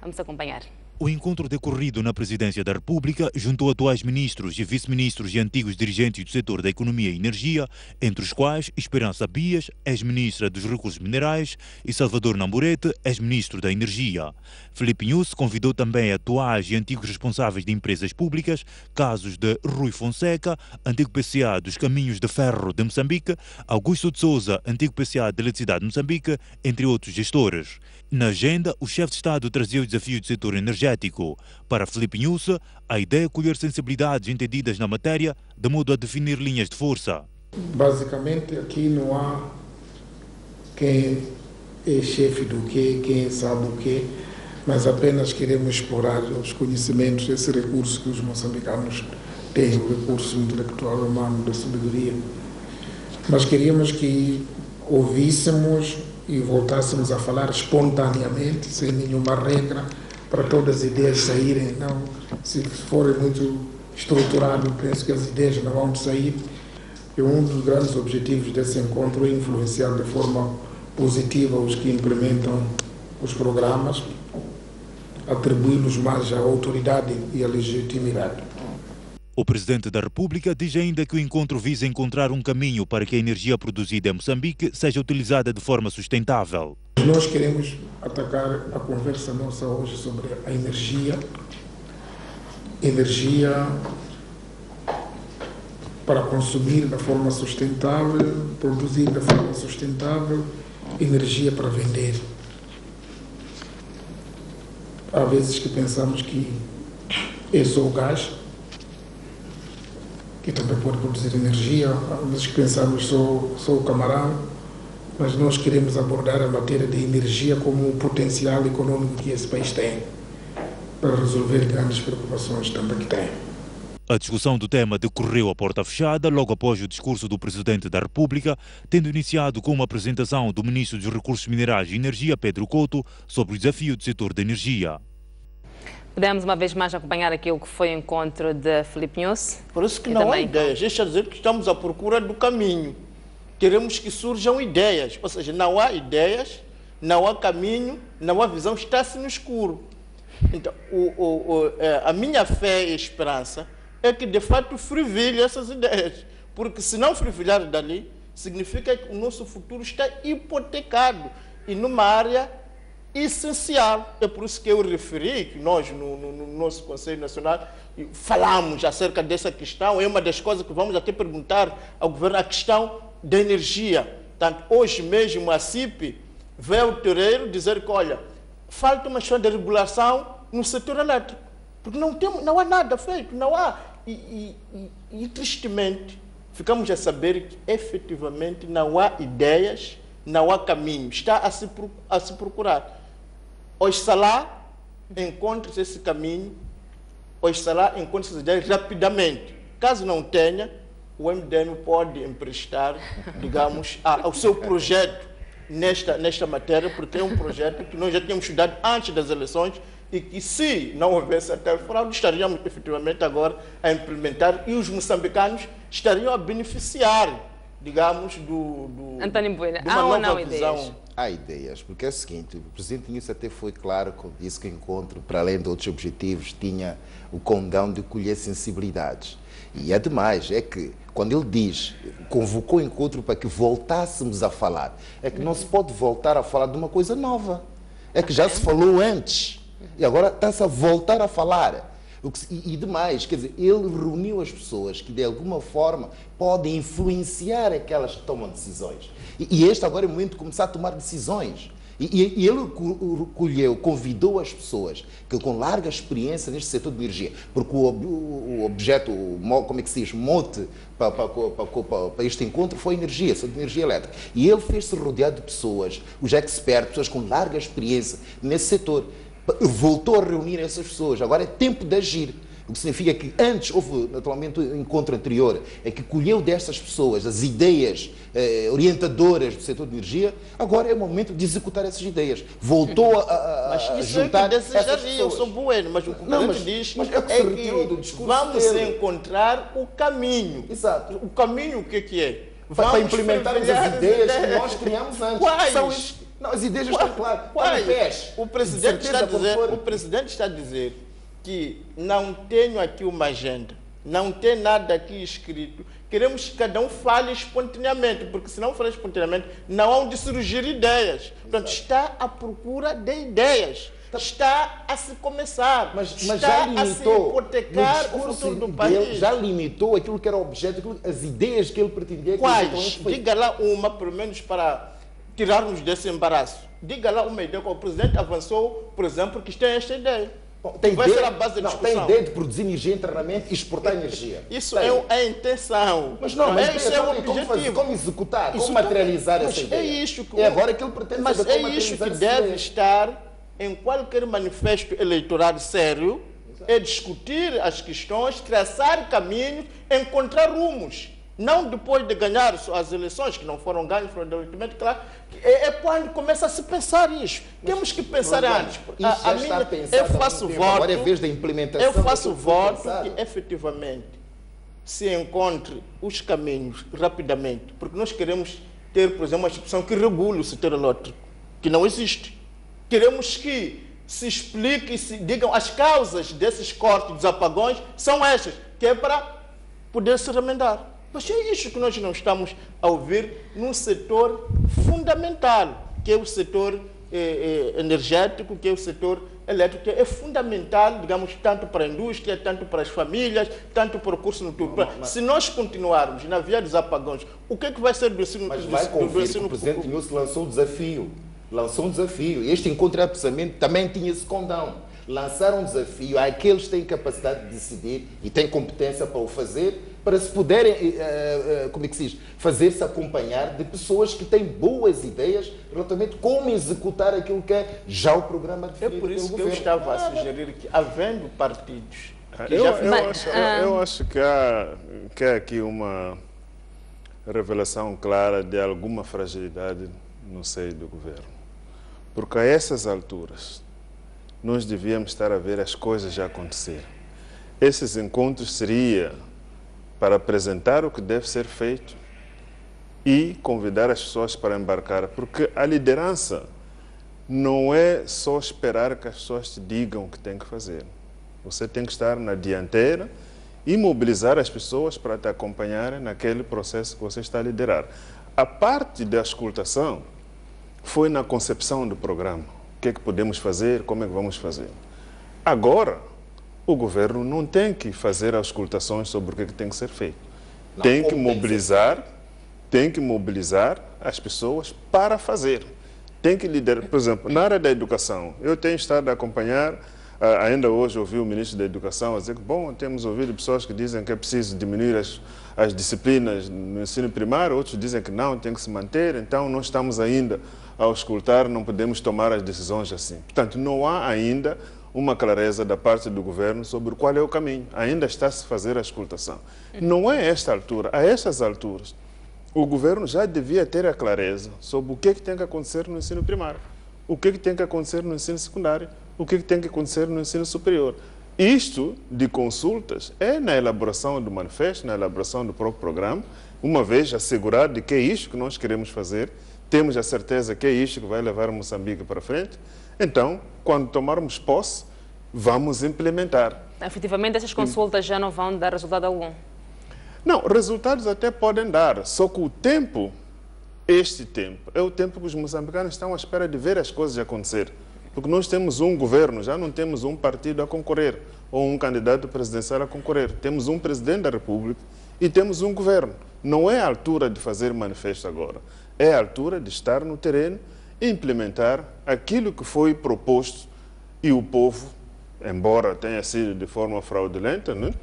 Vamos acompanhar. O encontro decorrido na Presidência da República juntou atuais ministros e vice-ministros e antigos dirigentes do setor da economia e energia, entre os quais Esperança Bias, ex-ministra dos Recursos Minerais, e Salvador Namburete, ex-ministro da Energia. Filipe Nunes convidou também atuais e antigos responsáveis de empresas públicas, casos de Rui Fonseca, antigo PCA dos Caminhos de Ferro de Moçambique, Augusto de Souza, antigo PCA de Eletricidade de Moçambique, entre outros gestores. Na agenda, o chefe de Estado trazia o desafio do setor energético. Para Filipe Nunes, a ideia é colher sensibilidades entendidas na matéria, de modo a definir linhas de força. Basicamente, aqui não há quem é chefe do quê, quem sabe o quê, mas apenas queremos explorar os conhecimentos, esse recurso que os moçambicanos têm, o recurso intelectual humano da sabedoria. Mas queríamos que ouvíssemos e voltássemos a falar espontaneamente, sem nenhuma regra, para todas as ideias saírem. Não, se forem muito estruturadas, penso que as ideias não vão sair. E um dos grandes objetivos desse encontro é influenciar de forma positiva os que implementam os programas, atribuí-los mais à autoridade e à legitimidade. O Presidente da República diz ainda que o encontro visa encontrar um caminho para que a energia produzida em Moçambique seja utilizada de forma sustentável. Nós queremos atacar a conversa nossa hoje sobre a energia para consumir da forma sustentável, produzir da forma sustentável, energia para vender. Há vezes que pensamos que é só o gás, que também pode produzir energia, há vezes que pensamos só o camarão, mas nós queremos abordar a matéria de energia como um potencial econômico que esse país tem, para resolver grandes preocupações também que tem. A discussão do tema decorreu à porta fechada, logo após o discurso do Presidente da República, tendo iniciado com uma apresentação do Ministro dos Recursos Minerais e Energia, Pedro Couto, sobre o desafio do setor da energia. Podemos uma vez mais acompanhar aquilo que foi o encontro de Filipe Nunes? Por isso que não há ideias. Deixa eu dizer que estamos à procura do caminho. Queremos que surjam ideias. Ou seja, não há ideias, não há caminho, não há visão, está-se no escuro. Então, a minha fé e esperança é que, de fato, frivilhe essas ideias. Porque se não frivilhar dali, significa que o nosso futuro está hipotecado e numa área essencial. É por isso que eu referi que nós, no nosso Conselho Nacional, falamos acerca dessa questão. É uma das coisas que vamos até perguntar ao governo, a questão da energia. Portanto, hoje mesmo a CIP veio ao terreiro dizer que, olha, falta uma questão de regulação no setor elétrico, porque não há nada feito, não há. E tristemente, ficamos a saber que efetivamente não há ideias, não há caminho, está a se procurar. Oxalá encontre esse caminho, oxalá encontre essas ideias rapidamente. Caso não tenha, o MDM pode emprestar, digamos, ao seu projeto nesta matéria, porque é um projeto que nós já tínhamos estudado antes das eleições e que, se não houvesse a tal fraude, estaríamos efetivamente agora a implementar e os moçambicanos estariam a beneficiar, digamos, António Bueno, de uma há ou nova não visão. ideias? Há ideias, porque é o seguinte, o Presidente Inúcio até foi claro quando disse que o encontro, para além de outros objetivos, tinha o condão de colher sensibilidades. E é demais, é que quando ele diz, convocou o encontro para que voltássemos a falar, é que não se pode voltar a falar de uma coisa nova. É que já se falou antes e agora está-se a voltar a falar. E demais, quer dizer, ele reuniu as pessoas que de alguma forma podem influenciar aquelas que tomam decisões. E este agora é o momento de começar a tomar decisões. E ele convidou as pessoas que com larga experiência neste setor de energia, porque o objeto, como é que se diz, mote para este encontro foi energia, setor de energia elétrica. E ele fez-se rodeado de pessoas, os expertos, pessoas com larga experiência nesse setor. Voltou a reunir essas pessoas. Agora é tempo de agir. O que significa que antes houve, naturalmente, um encontro anterior, é que colheu destas pessoas as ideias orientadoras do setor de energia, agora é o momento de executar essas ideias. Voltou a juntar essas pessoas. Eu sou bueno, mas o que o diz é que vamos encontrar o caminho. Exato. O caminho o que é? Para implementarmos as ideias que nós criamos antes. Quais? Não, as ideias estão claras. O presidente está a dizer que não tenho aqui uma agenda, não tem nada aqui escrito. Queremos que cada um fale espontaneamente, porque se não falar espontaneamente, não há onde surgir ideias. Portanto, está à procura de ideias. Está a se começar, mas está já limitou, a se hipotecar o futuro do país. Já limitou aquilo que era o objeto, as ideias que ele pretendia. Quais? Diga lá uma, pelo menos para tirarmos desse embaraço. Diga lá uma ideia que o presidente avançou, por exemplo, que tem esta ideia. Tem vai ser a base da discussão. Tem ideia de produzir energia internamente e exportar energia. Isso é a intenção. Mas não, mas isso é o objetivo. Como executar, como materializar essa ideia? É isso que, agora que ele pretende mas é isso que deve estar em qualquer manifesto eleitoral sério, é discutir as questões, traçar caminhos, encontrar rumos. Não depois de ganhar as eleições, que não foram ganhas, fraudulentemente, claro, é quando começa a se pensar isso. Temos que pensar antes. Eu faço voto, agora é vez da implementação. Eu faço voto que efetivamente se encontre os caminhos rapidamente, porque nós queremos ter, por exemplo, uma instituição que regule o setor elétrico, que não existe. Queremos que se explique e se digam as causas desses cortes, dos apagões, são estas, que é para poder se remendar. Mas é isso que nós não estamos a ouvir num setor fundamental, que é o setor energético, que é o setor elétrico, que é fundamental, digamos, tanto para a indústria, tanto para as famílias, tanto para o curso noturno. Se nós continuarmos na via dos apagões, o que é que vai ser do ensino público? Mas vai conferir que o Presidente Inúcio lançou um desafio. Este encontro de pensamento também tinha esse condão. Lançaram um desafio àqueles que têm capacidade de decidir e têm competência para o fazer, para se poderem, como é que se diz, fazer-se acompanhar de pessoas que têm boas ideias relativamente como executar aquilo que é já o programa definido pelo governo. É por isso que eu estava a sugerir que, havendo partidos... Eu acho que há aqui uma revelação clara de alguma fragilidade no seio do governo. Porque a essas alturas, nós devíamos estar a ver as coisas já acontecer. Esses encontros seria para apresentar o que deve ser feito e convidar as pessoas para embarcar, porque a liderança não é só esperar que as pessoas te digam o que tem que fazer. Você tem que estar na dianteira e mobilizar as pessoas para te acompanharem naquele processo que você está a liderar. A parte da escutação foi na concepção do programa. O que é que podemos fazer, como é que vamos fazer. Agora, o governo não tem que fazer as auscultações sobre o que tem que ser feito. Tem que mobilizar as pessoas para fazer. Tem que liderar. Por exemplo, na área da educação, eu tenho estado a acompanhar, ainda hoje ouvi o ministro da Educação a dizer que, temos ouvido pessoas que dizem que é preciso diminuir as disciplinas no ensino primário, outros dizem que não, tem que se manter, então nós estamos ainda a auscultar, não podemos tomar as decisões assim. Portanto, não há ainda uma clareza da parte do governo sobre qual é o caminho. Ainda está a se fazer a auscultação. Não é esta altura, a estas alturas, o governo já devia ter a clareza sobre o que tem que acontecer no ensino primário, o que tem que acontecer no ensino secundário, o que tem que acontecer no ensino superior. Isto de consultas é na elaboração do manifesto, na elaboração do próprio programa, uma vez assegurado de que é isto que nós queremos fazer, temos a certeza que é isto que vai levar Moçambique para frente, então, quando tomarmos posse, vamos implementar. Efetivamente, essas consultas já não vão dar resultado algum? Não, resultados até podem dar, só que o tempo, este tempo, é o tempo que os moçambicanos estão à espera de ver as coisas acontecer. Porque nós temos um governo, já não temos um partido a concorrer, ou um candidato presidencial a concorrer. Temos um presidente da República e temos um governo. Não é a altura de fazer manifesto agora. É a altura de estar no terreno e implementar aquilo que foi proposto e o povo, embora tenha sido de forma fraudulenta, né,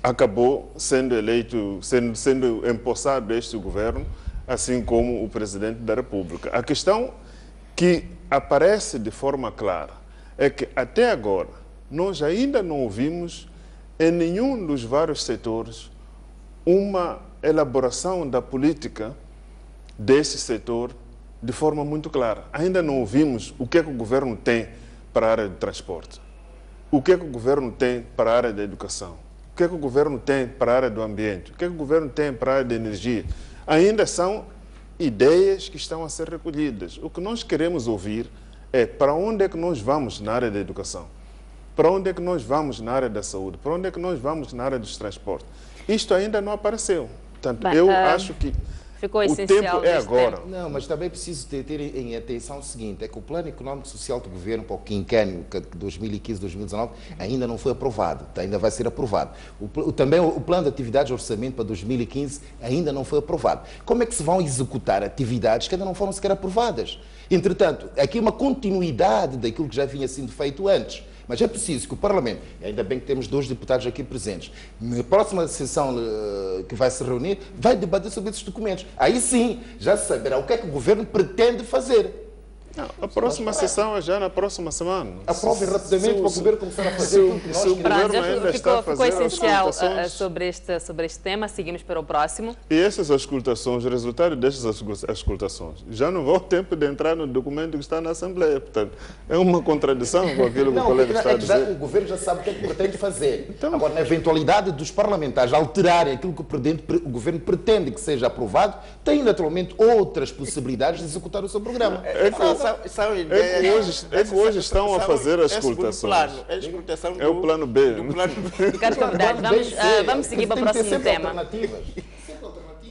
acabou sendo eleito, sendo empossado este governo, assim como o presidente da República. A questão que aparece de forma clara é que até agora nós ainda não ouvimos em nenhum dos vários setores uma elaboração da política desse setor de forma muito clara. Ainda não ouvimos o que é que o governo tem para a área de transporte, o que é que o governo tem para a área da educação, o que é que o governo tem para a área do ambiente, o que é que o governo tem para a área da energia. Ainda são ideias que estão a ser recolhidas. O que nós queremos ouvir é para onde é que nós vamos na área da educação, para onde é que nós vamos na área da saúde, para onde é que nós vamos na área dos transportes. Isto ainda não apareceu. Portanto, eu acho que o tempo é agora. Não, mas também preciso ter em atenção o seguinte, é que o Plano Econômico e Social do Governo para o quinquênio 2015-2019 ainda não foi aprovado, ainda vai ser aprovado. Também o Plano de Atividades de Orçamento para 2015 ainda não foi aprovado. Como é que se vão executar atividades que ainda não foram sequer aprovadas? Entretanto, aqui uma continuidade daquilo que já vinha sendo feito antes. Mas é preciso que o Parlamento, ainda bem que temos 2 deputados aqui presentes, na próxima sessão que vai se reunir, vai debater sobre esses documentos. Aí sim, já se saberá o que é que o governo pretende fazer. Não, a próxima sessão é já na próxima semana. Aprovem rapidamente para o governo começar a fazer o que nós queremos. Ficou essencial sobre este tema. Seguimos para o próximo. E essas auscultações, o resultado destas auscultações, já não vão ter tempo de entrar no documento que está na Assembleia. Portanto, é uma contradição com aquilo que o colega está a dizer. O governo já sabe o que é que pretende fazer. Então, agora, na eventualidade dos parlamentares alterarem aquilo que o governo pretende que seja aprovado, tem naturalmente outras possibilidades de executar o seu programa. É que hoje estão a fazer as auscultações. É o plano B. Caros convidados, vamos seguir para o próximo tema.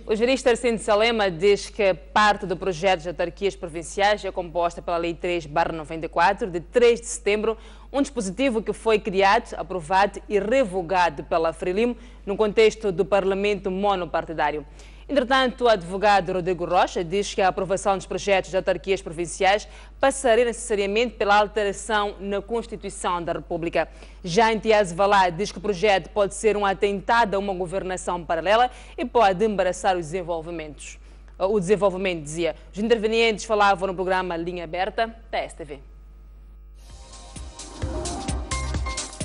O jurista Arcindo Salema diz que parte do projeto de autarquias provinciais é composta pela Lei 3/94, de 3 de setembro, um dispositivo que foi criado, aprovado e revogado pela Frelimo no contexto do Parlamento monopartidário. Entretanto, o advogado Rodrigo Rocha diz que a aprovação dos projetos de autarquias provinciais passaria necessariamente pela alteração na Constituição da República. Já Imtiaz Valá diz que o projeto pode ser um atentado a uma governação paralela e pode embaraçar os desenvolvimentos. O desenvolvimento, dizia. Os intervenientes falavam no programa Linha Aberta da STV.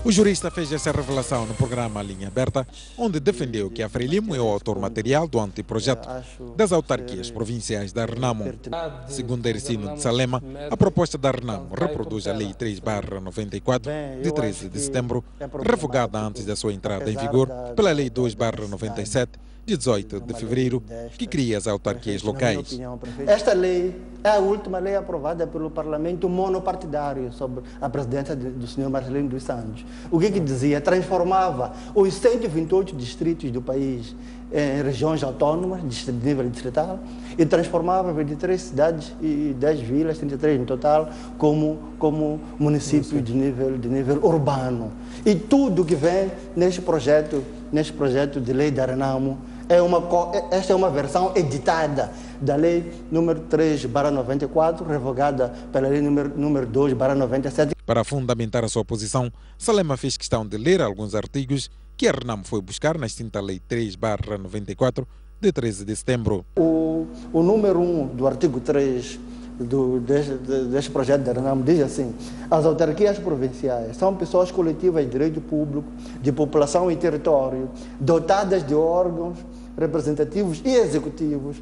O jurista fez essa revelação no programa Linha Aberta, onde defendeu que a Frelimo é o autor material do anteprojeto das autarquias provinciais da Renamo. Segundo Arcindo de Salema, a proposta da Renamo reproduz a Lei 3/94, de 13 de setembro, revogada antes da sua entrada em vigor pela Lei 2/97, de 18 de fevereiro, que cria as autarquias locais. Esta lei é a última lei aprovada pelo Parlamento monopartidário sobre a presidência do senhor Marcelino dos Santos. O que dizia? Transformava os 128 distritos do país em regiões autónomas, de nível distrital, e transformava 23 cidades e 10 vilas, 33 no total, como municípios de nível urbano. E tudo que vem neste projeto de lei da Renamo, esta é uma versão editada da Lei número 3/94, revogada pela Lei número 2/97. Para fundamentar a sua posição, Salema fez questão de ler alguns artigos que a Renamo foi buscar na extinta Lei 3/94, de 13 de setembro. O número 1 do artigo 3 deste projeto da Renamo diz assim: as autarquias provinciais são pessoas coletivas de direito público, de população e território, dotadas de órgãos representativos e executivos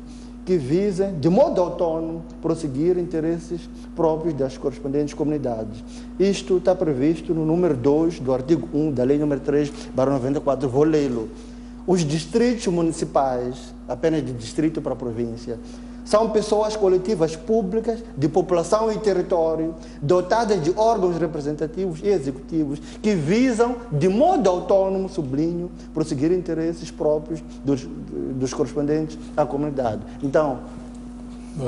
que visem, de modo autónomo, prosseguir interesses próprios das correspondentes comunidades. Isto está previsto no número 2 do artigo 1 da Lei número 3/94, vou lê-lo. Os distritos municipais, apenas de distrito para a província, são pessoas coletivas públicas de população e território, dotadas de órgãos representativos e executivos que visam, de modo autônomo, sublinho, prosseguir interesses próprios dos correspondentes à comunidade. Então,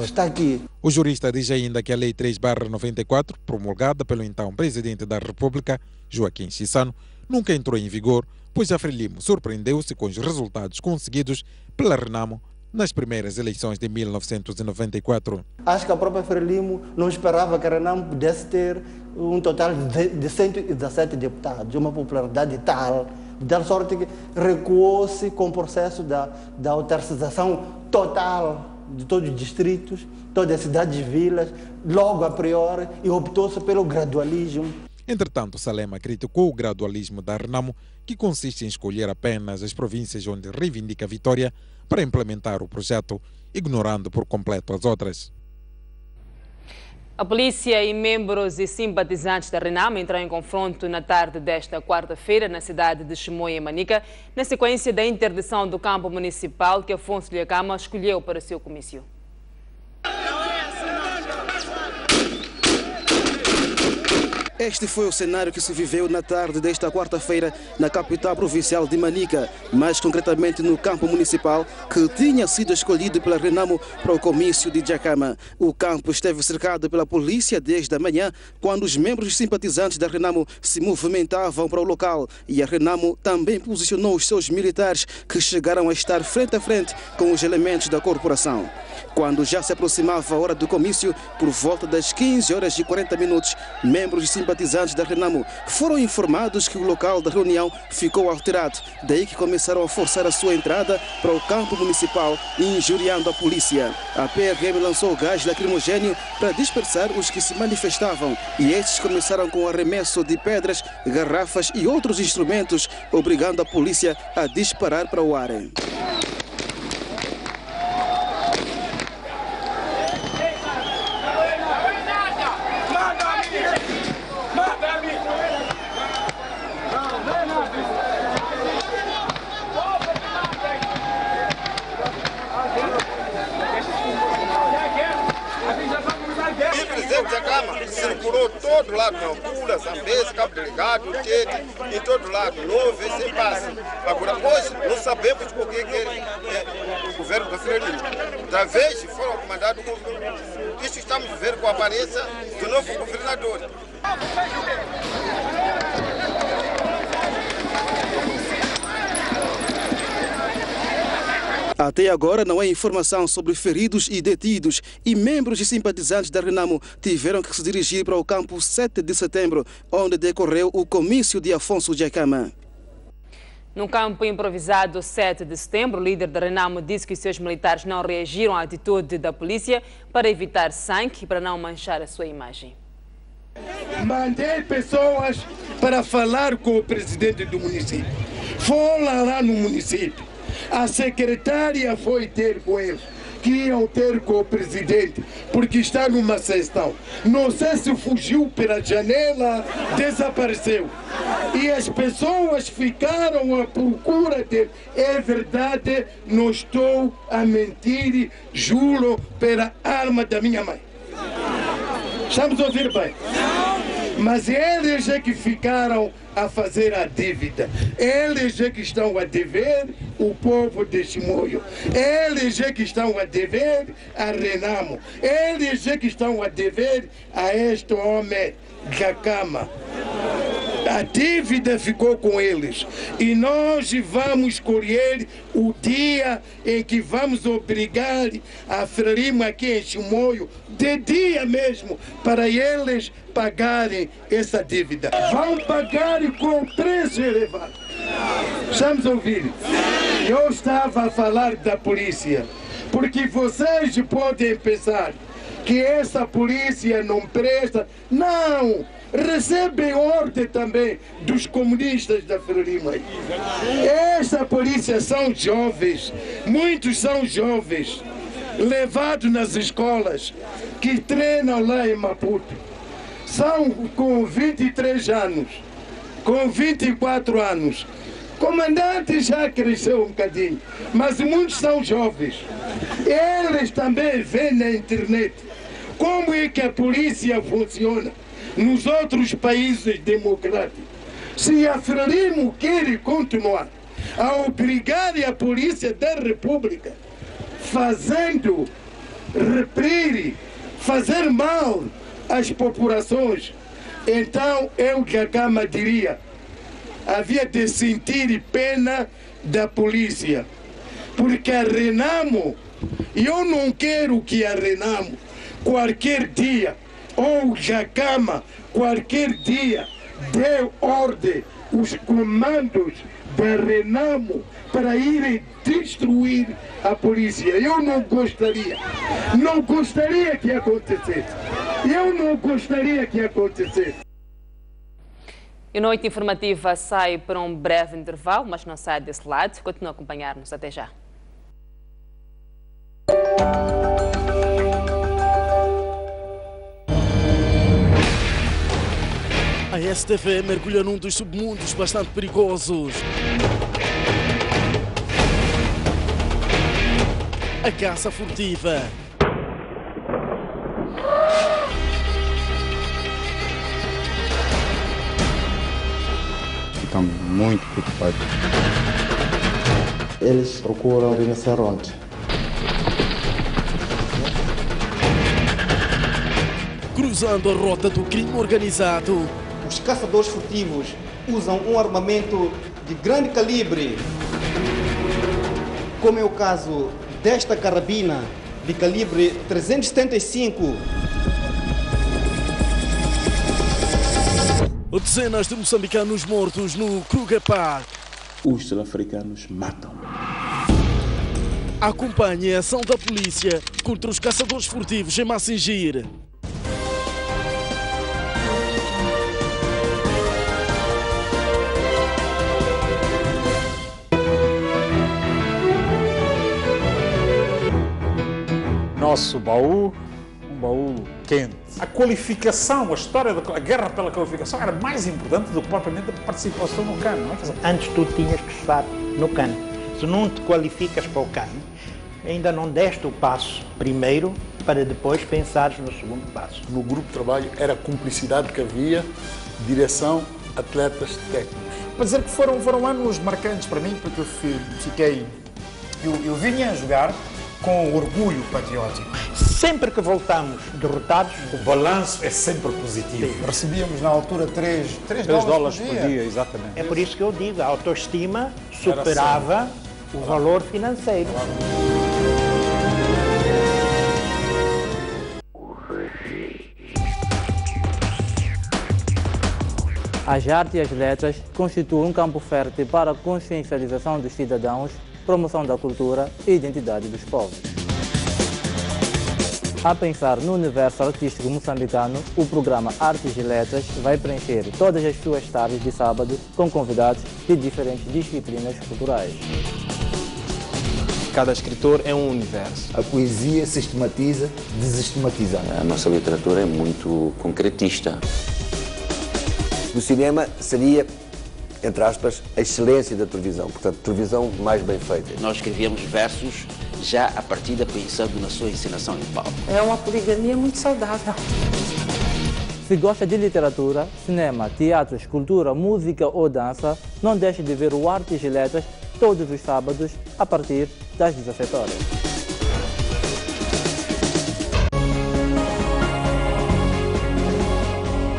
está aqui. O jurista diz ainda que a Lei 3/94, promulgada pelo então Presidente da República, Joaquim Chissano, nunca entrou em vigor, pois a Frelimo surpreendeu-se com os resultados conseguidos pela Renamo nas primeiras eleições de 1994. Acho que a própria Frelimo não esperava que a Renamo pudesse ter um total de 117 deputados, uma popularidade tal, de tal sorte que recuou-se com o processo da autarquização total de todos os distritos, todas as cidades e vilas, logo a priori, e optou-se pelo gradualismo. Entretanto, Salema criticou o gradualismo da Renamo, que consiste em escolher apenas as províncias onde reivindica a vitória para implementar o projeto, ignorando por completo as outras. A polícia e membros e simpatizantes da Renamo entraram em confronto na tarde desta quarta-feira na cidade de Chimoio, em Manica, na sequência da interdição do campo municipal que Afonso Dhlakama escolheu para o seu comício. Este foi o cenário que se viveu na tarde desta quarta-feira na capital provincial de Manica, mais concretamente no campo municipal que tinha sido escolhido pela Renamo para o comício de Dhlakama. O campo esteve cercado pela polícia desde a manhã, quando os membros simpatizantes da Renamo se movimentavam para o local, e a Renamo também posicionou os seus militares que chegaram a estar frente a frente com os elementos da corporação. Quando já se aproximava a hora do comício, por volta das 15h40, membros e simpatizantes da Renamo foram informados que o local da reunião ficou alterado. Daí que começaram a forçar a sua entrada para o campo municipal, injuriando a polícia. A PRM lançou gás lacrimogéneo para dispersar os que se manifestavam, e estes começaram com o arremesso de pedras, garrafas e outros instrumentos, obrigando a polícia a disparar para o ar. Circulou todo lado, Nampula, Zambeze, Cabo Delegado, Tete, em todo lado, não vê sem passe. Agora, hoje, não sabemos por que o governo da Frelimo. Da vez foram comandados o governo. Isto estamos a ver com a aparência do novo governador. Até agora não há informação sobre feridos e detidos, e membros e simpatizantes da Renamo tiveram que se dirigir para o campo 7 de setembro, onde decorreu o comício de Afonso Dhlakama. No campo improvisado 7 de setembro, o líder da Renamo disse que os seus militares não reagiram à atitude da polícia para evitar sangue e para não manchar a sua imagem. Mandei pessoas para falar com o presidente do município. Foram lá no município. A secretária foi ter com eles, que iam ter com o presidente, porque está numa sessão. Não sei se fugiu pela janela, desapareceu. E as pessoas ficaram à procura dele. É verdade, não estou a mentir, juro pela alma da minha mãe. Estamos a ouvir bem? Mas eles é que ficaram a fazer a dívida. Eles é que estão a dever o povo de Chimoio. Eles é que estão a dever a Renamo. Eles é que estão a dever a este homem Dhlakama. A dívida ficou com eles e nós vamos escolher o dia em que vamos obrigar a Frelimo aqui em Chimoio, de dia mesmo, para eles pagarem essa dívida. Vão pagar com preço elevado. Estamos a ouvir? Eu estava a falar da polícia, porque vocês podem pensar que essa polícia não presta. Não! Recebem ordem também dos comunistas da Frelimo. Essa polícia são jovens, muitos são jovens. levados nas escolas que treinam lá em Maputo são com 23 anos, com 24 anos. O comandante já cresceu um bocadinho, mas muitos são jovens. Eles também veem na internet como é que a polícia funciona nos outros países democráticos. Se a Frelimo quer continuar a obrigar a polícia da República fazendo reprimir, fazer mal às populações, então eu, Gagama, diria, havia de sentir pena da polícia, porque a Renamo, eu não quero que a Renamo qualquer dia, ou Gagama qualquer dia, dê ordem os comandos da Renamo para irem destruir a polícia. Eu não gostaria que acontecesse. Eu não gostaria que acontecesse. E a noite informativa sai para um breve intervalo, mas não sai desse lado. Continua a acompanhar-nos. Até já. A STV mergulha num dos submundos bastante perigosos. A caça furtiva. Ficamos muito preocupados. Eles procuram rinoceronte. Cruzando a rota do crime organizado. Os caçadores furtivos usam um armamento de grande calibre, como é o caso desta carabina de calibre 375. Dezenas de moçambicanos mortos no Kruger Park. Os sul-africanos matam. Acompanhe a ação da polícia contra os caçadores furtivos em Massingir. Nosso baú, um baú quente. A qualificação, a história da guerra pela qualificação era mais importante do que propriamente a participação no CAN. Não é? Antes tu tinhas que estar no CAN. Se não te qualificas para o CAN, ainda não deste o passo primeiro para depois pensares no segundo passo. No grupo de trabalho era a cumplicidade que havia, direção, atletas, técnicos. Para dizer que foram anos marcantes para mim, porque eu vinha a jogar com orgulho patriótico. Sempre que voltamos derrotados, o balanço é sempre positivo. Sim. Recebíamos na altura 3 dólares por dia, exatamente. É por isso que eu digo, a autoestima superava o valor financeiro. As artes e as letras constituem um campo fértil para a consciencialização dos cidadãos, promoção da cultura e identidade dos povos. A pensar no universo artístico moçambicano, o programa Artes e Letras vai preencher todas as suas tardes de sábado com convidados de diferentes disciplinas culturais. Cada escritor é um universo. A poesia sistematiza, desestigmatizando. A nossa literatura é muito concretista. O cinema seria, entre aspas, a excelência da televisão, portanto, televisão mais bem feita. Nós escrevíamos versos já a partir da pensando na sua encenação em palco. É uma poligamia muito saudável. Se gosta de literatura, cinema, teatro, escultura, música ou dança, não deixe de ver o Artes e Letras todos os sábados, a partir das 17 horas.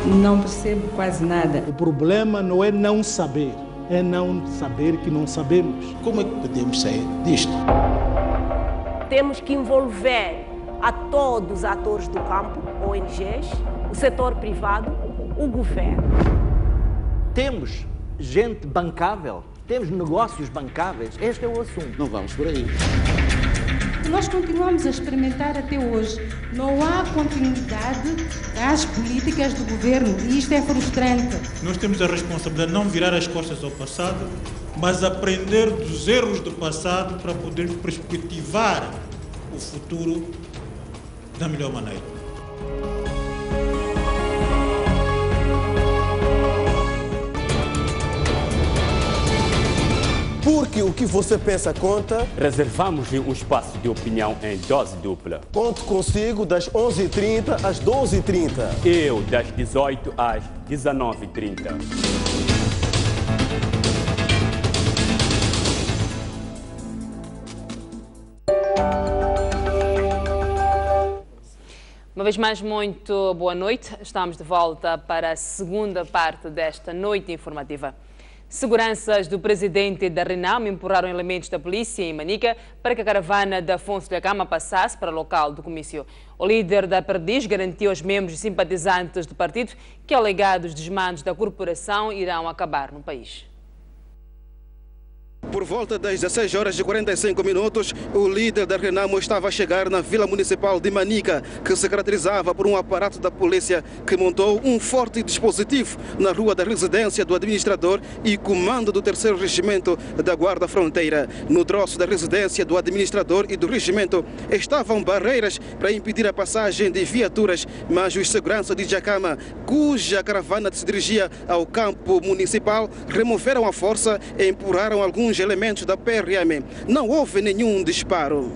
Não percebo quase nada. O problema não é não saber, é não saber que não sabemos. Como é que podemos sair disto? Temos que envolver a todos os atores do campo, ONGs, o setor privado, o governo. Temos gente bancável, temos negócios bancáveis, este é o assunto. Não vamos por aí. Nós continuamos a experimentar até hoje. Não há continuidade das políticas do governo e isto é frustrante. Nós temos a responsabilidade de não virar as costas ao passado, mas aprender dos erros do passado para poder perspectivar o o futuro da melhor maneira. Porque o que você pensa conta. Reservamos-lhe um espaço de opinião em dose dupla. Conto consigo das 11h30 às 12h30. Eu, das 18 às 19h30. Uma vez mais, muito boa noite. Estamos de volta para a segunda parte desta noite informativa. Seguranças do presidente da Renamo empurraram elementos da polícia em Manica para que a caravana de Afonso Dhlakama passasse para o local do comício. O líder da Perdiz garantiu aos membros e simpatizantes do partido que alegados desmandos da corporação irão acabar no país. Por volta das 16h45, o líder da Renamo estava a chegar na Vila Municipal de Manica, que se caracterizava por um aparato da polícia que montou um forte dispositivo na rua da residência do administrador e comando do 3º Regimento da Guarda Fronteira. No troço da residência do administrador e do regimento estavam barreiras para impedir a passagem de viaturas, mas os seguranças de Dhlakama, cuja caravana se dirigia ao campo municipal, removeram a força e empurraram alguns elementos da PRM. Não houve nenhum disparo.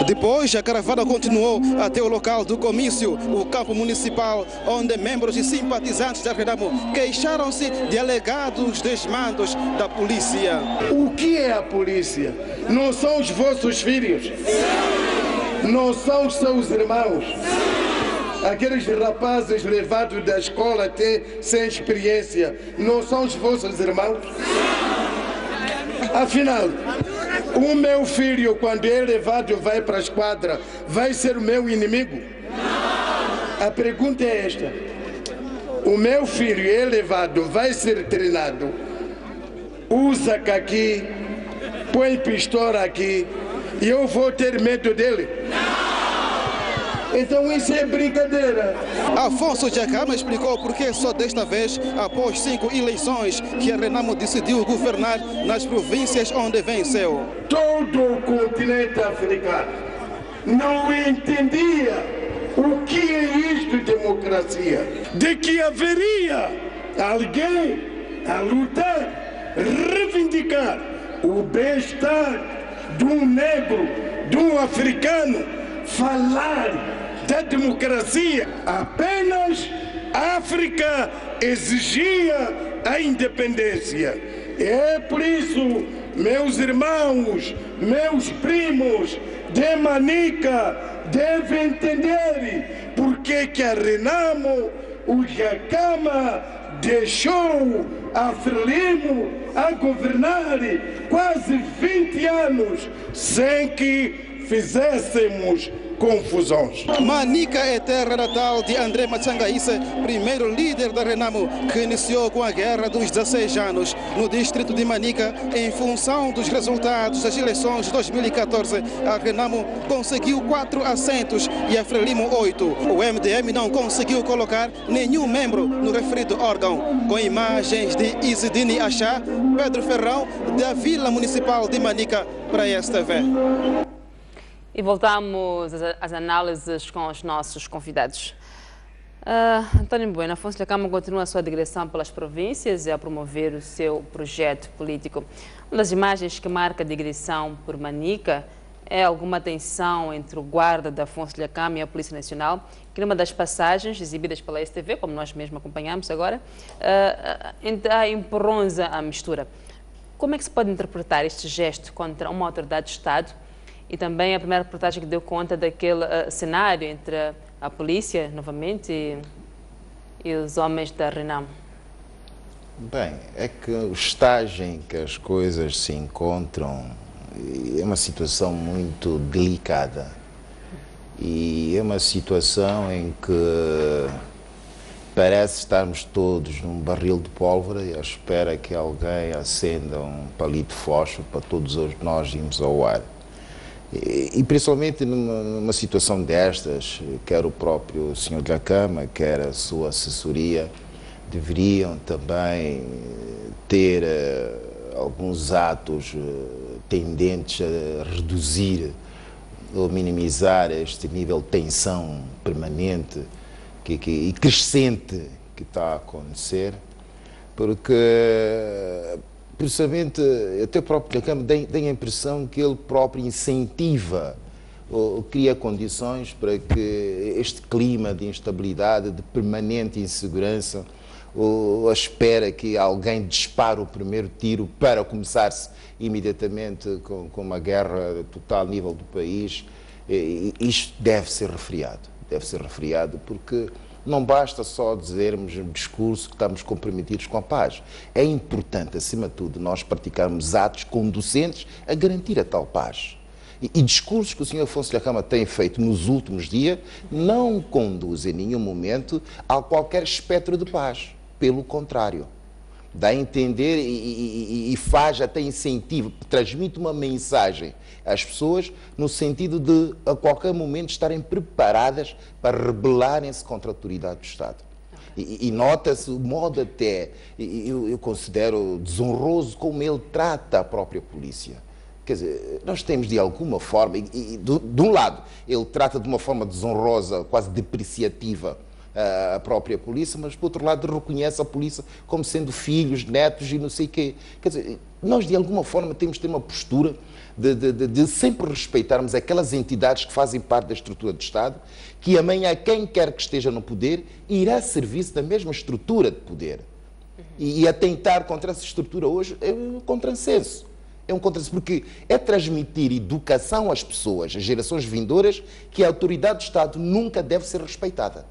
Depois, a caravana continuou até o local do comício, o campo municipal, onde membros e simpatizantes da Renamo queixaram-se de alegados desmandos da polícia. O que é a polícia? Não são os vossos filhos? Não são os seus irmãos? Aqueles rapazes levados da escola até sem experiência, não são os vossos irmãos? Afinal, o meu filho, quando é levado, vai para a esquadra, vai ser o meu inimigo? A pergunta é esta. O meu filho é levado, vai ser treinado, usa caqui, põe pistola aqui, e eu vou ter medo dele? Então isso é brincadeira. Afonso Dhlakama explicou porque só desta vez, após 5 eleições, que a Renamo decidiu governar nas províncias onde venceu. Todo o continente africano não entendia o que é isto de democracia. De que haveria alguém a lutar, reivindicar o bem-estar de um negro, de um africano, falar da democracia. Apenas a África exigia a independência. É por isso, meus irmãos, meus primos de Manica devem entender por que a Renamo, o Dhlakama, deixou a Frelimo a governar quase 20 anos sem que fizéssemos confusões. Manica é terra natal de André Machangaíça, primeiro líder da Renamo, que iniciou com a guerra dos 16 anos. No distrito de Manica, em função dos resultados das eleições de 2014, a Renamo conseguiu 4 assentos e a Frelimo 8. O MDM não conseguiu colocar nenhum membro no referido órgão. Com imagens de Isidine Achá, Pedro Ferrão, da Vila Municipal de Manica, para a STV. E voltamos às análises com os nossos convidados. António Bueno, Afonso Dhlakama continua a sua digressão pelas províncias e a promover o seu projeto político. Uma das imagens que marca a digressão por Manica é alguma tensão entre o guarda de Afonso Dhlakama e a Polícia Nacional, que numa das passagens exibidas pela STV, como nós mesmos acompanhamos agora, há empurrões à mistura. Como é que se pode interpretar este gesto contra uma autoridade de Estado? E também a primeira reportagem que deu conta daquele cenário entre a polícia, novamente, e os homens da Renamo. Bem, é que o estágio em que as coisas se encontram é uma situação muito delicada. E é uma situação em que parece estarmos todos num barril de pólvora e à espera que alguém acenda um palito de fósforo para todos nós irmos ao ar. E principalmente numa situação destas, quer o próprio Sr. Dhlakama, quer a sua assessoria, deveriam também ter alguns atos tendentes a reduzir ou minimizar este nível de tensão permanente e crescente que está a acontecer, porque precisamente até o próprio Câmara tem a impressão que ele próprio incentiva ou cria condições para que este clima de instabilidade, de permanente insegurança, ou a espera que alguém dispare o primeiro tiro para começar-se imediatamente com uma guerra total a nível do país, isto deve ser refriado. Deve ser refriado porque não basta só dizermos no discurso que estamos comprometidos com a paz. É importante, acima de tudo, nós praticarmos atos conducentes a garantir a tal paz. E discursos que o Sr. Afonso Dhlakama tem feito nos últimos dias não conduzem em nenhum momento a qualquer espectro de paz. Pelo contrário, dá a entender e faz até incentivo, transmite uma mensagem às pessoas no sentido de a qualquer momento estarem preparadas para rebelarem-se contra a autoridade do Estado. E nota-se o modo até, eu considero desonroso como ele trata a própria polícia. Quer dizer, nós temos de alguma forma, de um lado, ele trata de uma forma desonrosa, quase depreciativa, a própria polícia, mas por outro lado reconhece a polícia como sendo filhos, netos e não sei o quê. Quer dizer, nós de alguma forma temos de ter uma postura de sempre respeitarmos aquelas entidades que fazem parte da estrutura do Estado, que amanhã quem quer que esteja no poder irá servir-se da mesma estrutura de poder. E atentar contra essa estrutura hoje é um contrassenso. É um contrassenso porque é transmitir educação às pessoas, às gerações vindouras, que a autoridade do Estado nunca deve ser respeitada.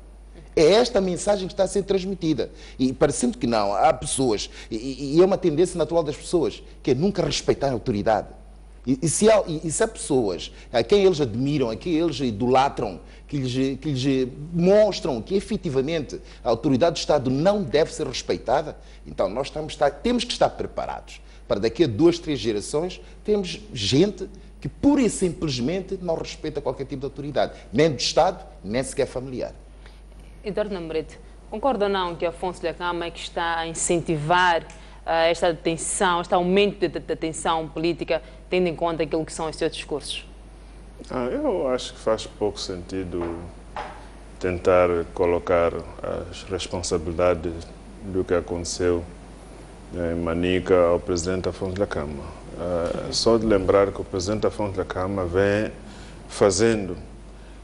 É esta a mensagem que está a ser transmitida. E parecendo que não, há pessoas, e é uma tendência natural das pessoas, que é nunca respeitar a autoridade. E se há pessoas a quem eles admiram, a quem eles idolatram, que lhes mostram que efetivamente a autoridade do Estado não deve ser respeitada, então nós temos que estar preparados para daqui a 2, 3 gerações temos gente que pura e simplesmente não respeita qualquer tipo de autoridade, nem do Estado, nem sequer familiar. Eduardo Nambrete, concorda ou não que Afonso Dhlakama é que está a incentivar esta tensão, este aumento da tensão política, tendo em conta aquilo que são os seus discursos? Eu acho que faz pouco sentido tentar colocar as responsabilidades do que aconteceu em Manica ao presidente Afonso Dhlakama. Só de lembrar que o presidente Afonso Dhlakama vem fazendo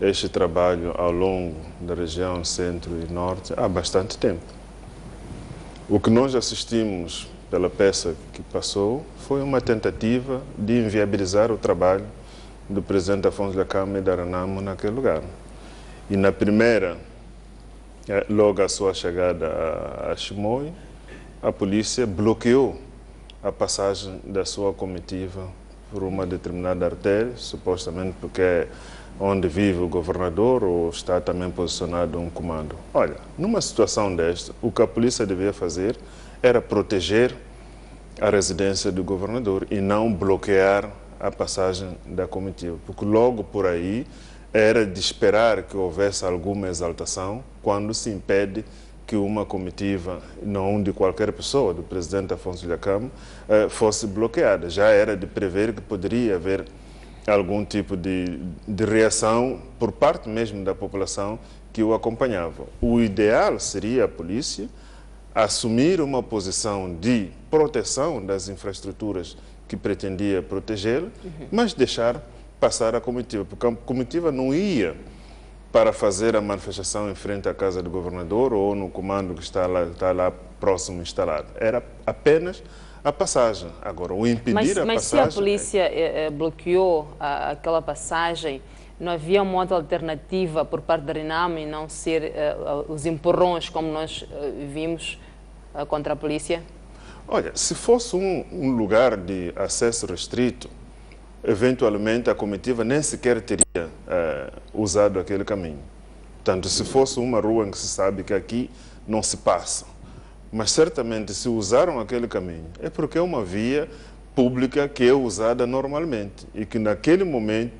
este trabalho ao longo da região centro e norte há bastante tempo. O que nós assistimos pela peça que passou foi uma tentativa de inviabilizar o trabalho do presidente Afonso Dhlakama e da Renamo naquele lugar. E na primeira, logo à sua chegada a Chimoio, a polícia bloqueou a passagem da sua comitiva por uma determinada artéria, supostamente porque é onde vive o governador ou está também posicionado um comando. Olha, numa situação desta, o que a polícia devia fazer era proteger a residência do governador e não bloquear a passagem da comitiva, porque logo por aí era de esperar que houvesse alguma exaltação quando se impede que uma comitiva, não de qualquer pessoa, do presidente Afonso Dhlakama, fosse bloqueada. Já era de prever que poderia haver algum tipo de reação por parte mesmo da população que o acompanhava. O ideal seria a polícia assumir uma posição de proteção das infraestruturas que pretendia protegê-lo, mas deixar passar a comitiva, porque a comitiva não ia para fazer a manifestação em frente à casa do governador ou no comando que está lá próximo instalado. Era apenas a passagem. Agora, o impedir a passagem... Mas se a polícia bloqueou aquela passagem, não havia uma outra alternativa por parte da Renamo e não ser os empurrões como nós vimos contra a polícia? Olha, se fosse um lugar de acesso restrito, eventualmente a comitiva nem sequer teria usado aquele caminho. Portanto, se fosse uma rua em que se sabe que aqui não se passa, mas certamente se usaram aquele caminho, é porque é uma via pública que é usada normalmente e que naquele momento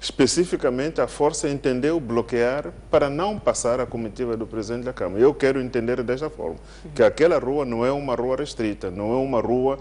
especificamente a força entendeu bloquear para não passar a comitiva do presidente da Câmara. Eu quero entender desta forma, que aquela rua não é uma rua restrita, não é uma rua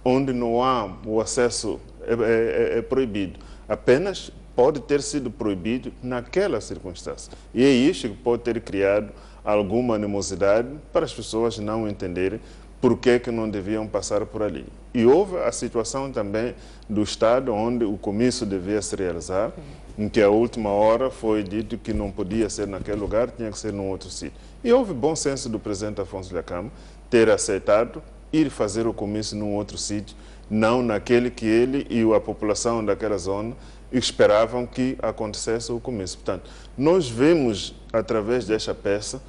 onde não há o acesso é proibido. Apenas pode ter sido proibido naquela circunstância. E é isso que pode ter criado alguma animosidade para as pessoas não entenderem por que não deviam passar por ali. E houve a situação também do Estado, onde o comício devia se realizar, em que a última hora foi dito que não podia ser naquele lugar, tinha que ser num outro sítio. E houve bom senso do presidente Afonso Dhlakama ter aceitado ir fazer o comício num outro sítio, não naquele que ele e a população daquela zona esperavam que acontecesse o comício. Portanto, nós vemos, através desta peça,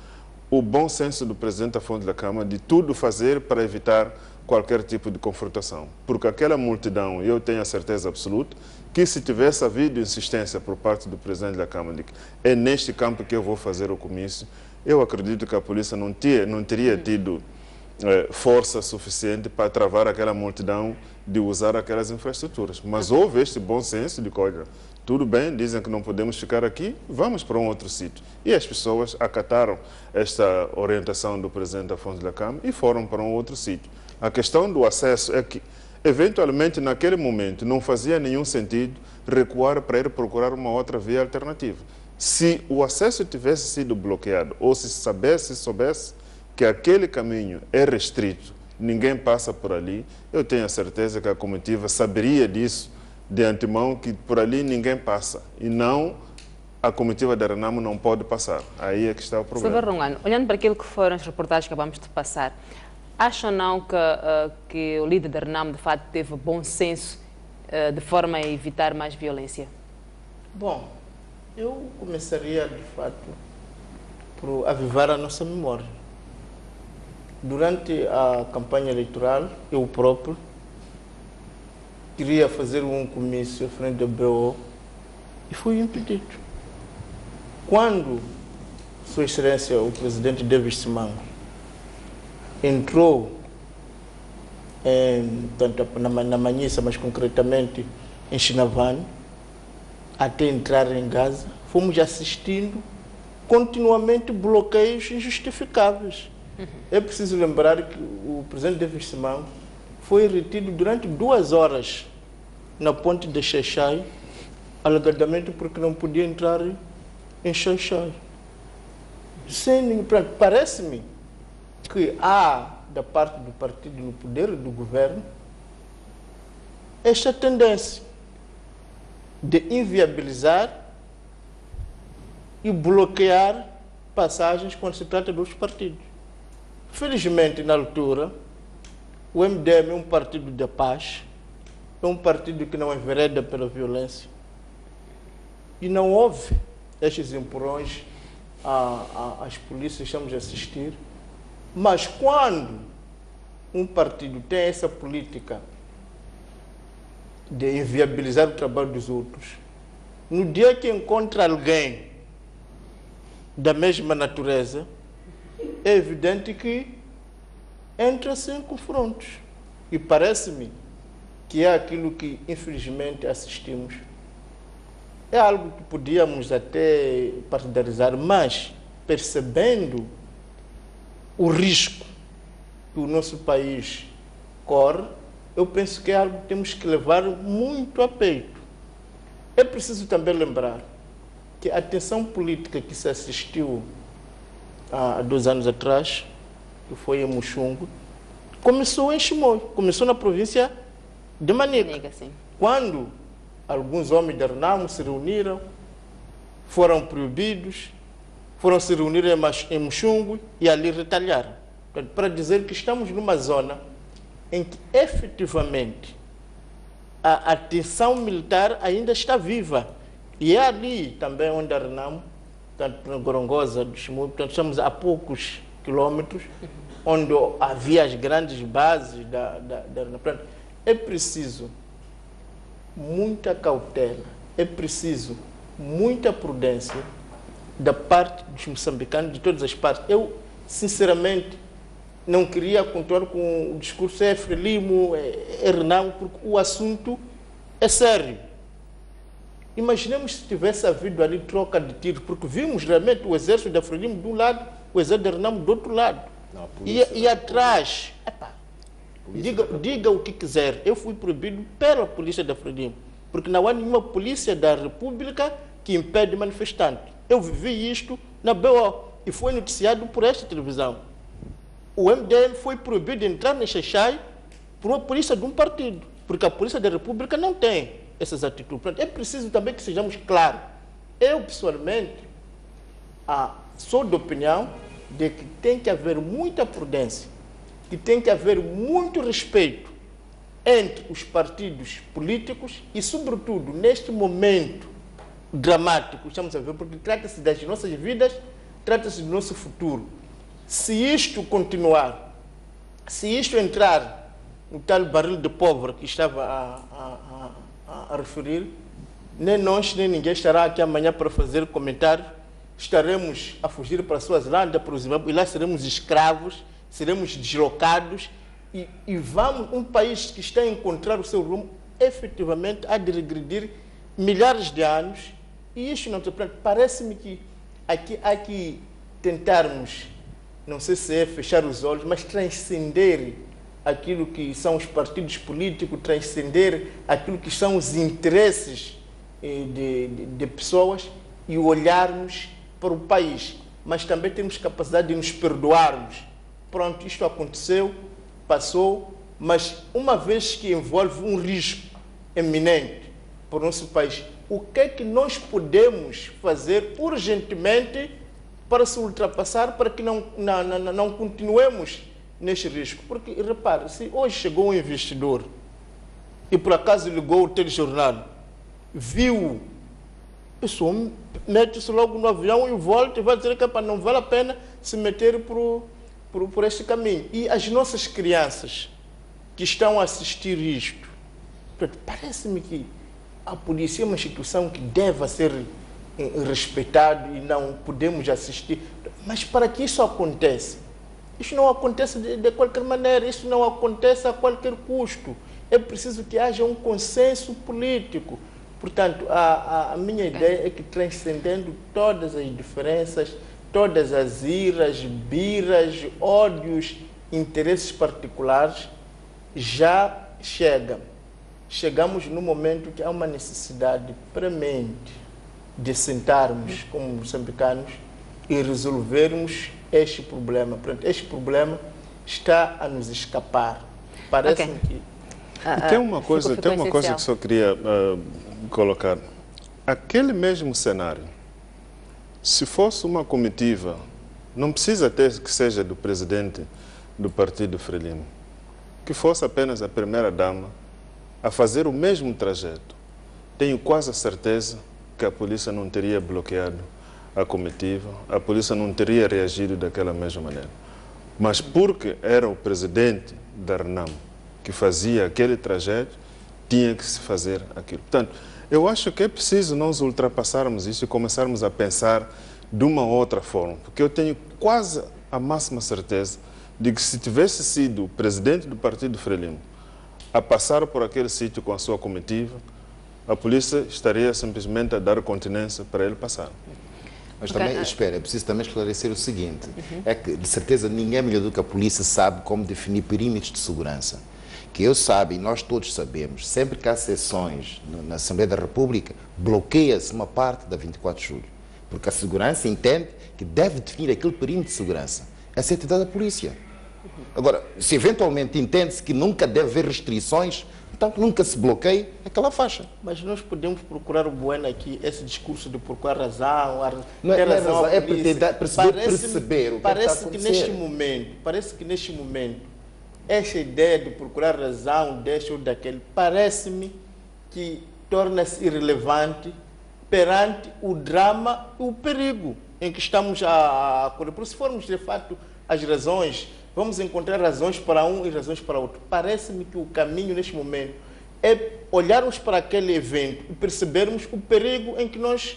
o bom senso do presidente Afonso Dhlakama de tudo fazer para evitar qualquer tipo de confrontação. Porque aquela multidão, eu tenho a certeza absoluta, que se tivesse havido insistência por parte do presidente Dhlakama de que é neste campo que eu vou fazer o comício, eu acredito que a polícia não teria tido força suficiente para travar aquela multidão de usar aquelas infraestruturas. Mas houve este bom senso de coisa. Tudo bem, dizem que não podemos ficar aqui, vamos para um outro sítio. E as pessoas acataram esta orientação do presidente Afonso Dhlakama e foram para um outro sítio. A questão do acesso é que, eventualmente, naquele momento, não fazia nenhum sentido recuar para ir procurar uma outra via alternativa. Se o acesso tivesse sido bloqueado, ou se soubesse que aquele caminho é restrito, ninguém passa por ali, eu tenho a certeza que a comitiva saberia disso de antemão, que por ali ninguém passa, e não a comitiva da RENAMO não pode passar. Aí é que está o problema. Silva Rongano, olhando para aquilo que foram as reportagens que acabamos de passar, acha ou não que o líder da RENAMO de fato teve bom senso de forma a evitar mais violência? Bom, eu começaria de fato por avivar a nossa memória. Durante a campanha eleitoral, eu próprio queria fazer um comício à frente da BO e fui impedido. Quando Sua Excelência, o presidente Davis Simango, entrou na Manhissa, mas concretamente em Chinavane, até entrar em Gaza, fomos assistindo continuamente bloqueios injustificáveis. É preciso lembrar que o presidente Davis Simango foi retido durante 2 horas na ponte de Xai-Xai, alegadamente porque não podia entrar em Xai-Xai. Parece-me que há, da parte do partido no poder e do governo, esta tendência de inviabilizar e bloquear passagens quando se trata dos partidos. Felizmente, na altura, o MDM é um partido de paz, é um partido que não envereda pela violência e não houve estes empurrões às polícias, estamos a assistir. Mas quando um partido tem essa política de inviabilizar o trabalho dos outros, no dia que encontra alguém da mesma natureza, é evidente que entra-se em confrontos. E parece-me que é aquilo que, infelizmente, assistimos. É algo que podíamos até partidarizar, mas percebendo o risco que o nosso país corre, eu penso que é algo que temos que levar muito a peito. É preciso também lembrar que a tensão política que se assistiu há 2 anos atrás, que foi em Muxungu, começou em Chimoio, começou na província de Manica. Quando alguns homens da RENAMO se reuniram, foram proibidos, foram se reunir em Muxungu e ali retalharam. Para dizer que estamos numa zona em que efetivamente a tensão militar ainda está viva. E é ali também onde a RENAMO, tanto na Gorongosa do Chimoio, portanto, estamos a poucos quilômetros, onde havia as grandes bases da RENAMO. É preciso muita cautela, é preciso muita prudência da parte dos moçambicanos, de todas as partes. Eu, sinceramente, não queria continuar com o discurso Frelimo, RENAMO, porque o assunto é sério. Imaginemos se tivesse havido ali troca de tiros, porque vimos realmente o exército da Frelimo de um lado, o exército da Renamo do outro lado. Não, e atrás, diga o que quiser, eu fui proibido pela polícia da Frelimo, porque não há nenhuma polícia da República que impede manifestante. Eu vivi isto na BO e foi noticiado por esta televisão. O MDM foi proibido de entrar em Xaixai por uma polícia de um partido, porque a polícia da República não tem essas atitudes. É preciso também que sejamos claros. Eu, pessoalmente, sou de opinião de que tem que haver muita prudência, que tem que haver muito respeito entre os partidos políticos e, sobretudo, neste momento dramático, estamos a ver, porque trata-se das nossas vidas, trata-se do nosso futuro. Se isto continuar, se isto entrar no tal barril de pólvora que estava a referir, nem nós, nem ninguém estará aqui amanhã para fazer comentário. Estaremos a fugir para a Suazilândia, por exemplo, e lá seremos escravos, seremos deslocados e vamos, um país que está a encontrar o seu rumo, efetivamente, há de regredir milhares de anos. E isto não parece-me que aqui há que tentarmos, não sei se é fechar os olhos, mas transcender aquilo que são os partidos políticos, transcender aquilo que são os interesses de pessoas e olharmos para o país. Mas também temos capacidade de nos perdoarmos. Pronto, isto aconteceu, passou, mas uma vez que envolve um risco eminente para o nosso país, o que é que nós podemos fazer urgentemente para se ultrapassar, para que não continuemos neste risco? Porque, repare, se hoje chegou um investidor e por acaso ligou o telejornal, viu, isso mete-se logo no avião e volta e vai dizer que não vale a pena se meter por este caminho. E as nossas crianças que estão a assistir isto, parece-me que a polícia é uma instituição que deve ser respeitada e não podemos assistir. Mas para que isso aconteça? Isso não acontece de qualquer maneira, isso não acontece a qualquer custo. É preciso que haja um consenso político. Portanto, a minha ideia é que, transcendendo todas as diferenças, todas as iras, biras, ódios, interesses particulares, já chegamos no momento que há uma necessidade premente de sentarmos como moçambicanos e resolvermos este problema. Este problema está a nos escapar. Parece-me que... Tem uma coisa que só queria colocar. Aquele mesmo cenário, se fosse uma comitiva, não precisa ter que seja do presidente do partido Frelimo, que fosse apenas a primeira-dama a fazer o mesmo trajeto, tenho quase a certeza que a polícia não teria bloqueado a comitiva, a polícia não teria reagido daquela mesma maneira. Mas porque era o presidente da Renamo que fazia aquele trajeto, tinha que se fazer aquilo. Portanto, eu acho que é preciso nós ultrapassarmos isso e começarmos a pensar de uma outra forma, porque eu tenho quase a máxima certeza de que se tivesse sido o presidente do partido Frelimo a passar por aquele sítio com a sua comitiva, a polícia estaria simplesmente a dar continência para ele passar. Mas também, espera, é preciso também esclarecer o seguinte, é que de certeza ninguém melhor do que a polícia sabe como definir perímetros de segurança. Que eu saiba e nós todos sabemos, sempre que há sessões na Assembleia da República, bloqueia-se uma parte da 24 de julho. Porque a segurança entende que deve definir aquele perímetro de segurança. Essa é a entidade da polícia. Agora, se eventualmente entende-se que nunca deve haver restrições, então nunca se bloqueie aquela faixa. Mas nós podemos procurar o bueno aqui, esse discurso de procurar razão, não é razão, é perceber o que parece que neste momento, esta ideia de procurar razão deste ou daquele, parece-me que torna-se irrelevante perante o drama e o perigo em que estamos a correr. Porque se formos, de fato, as razões, vamos encontrar razões para um e razões para outro. Parece-me que o caminho, neste momento, é olharmos para aquele evento e percebermos o perigo em que nós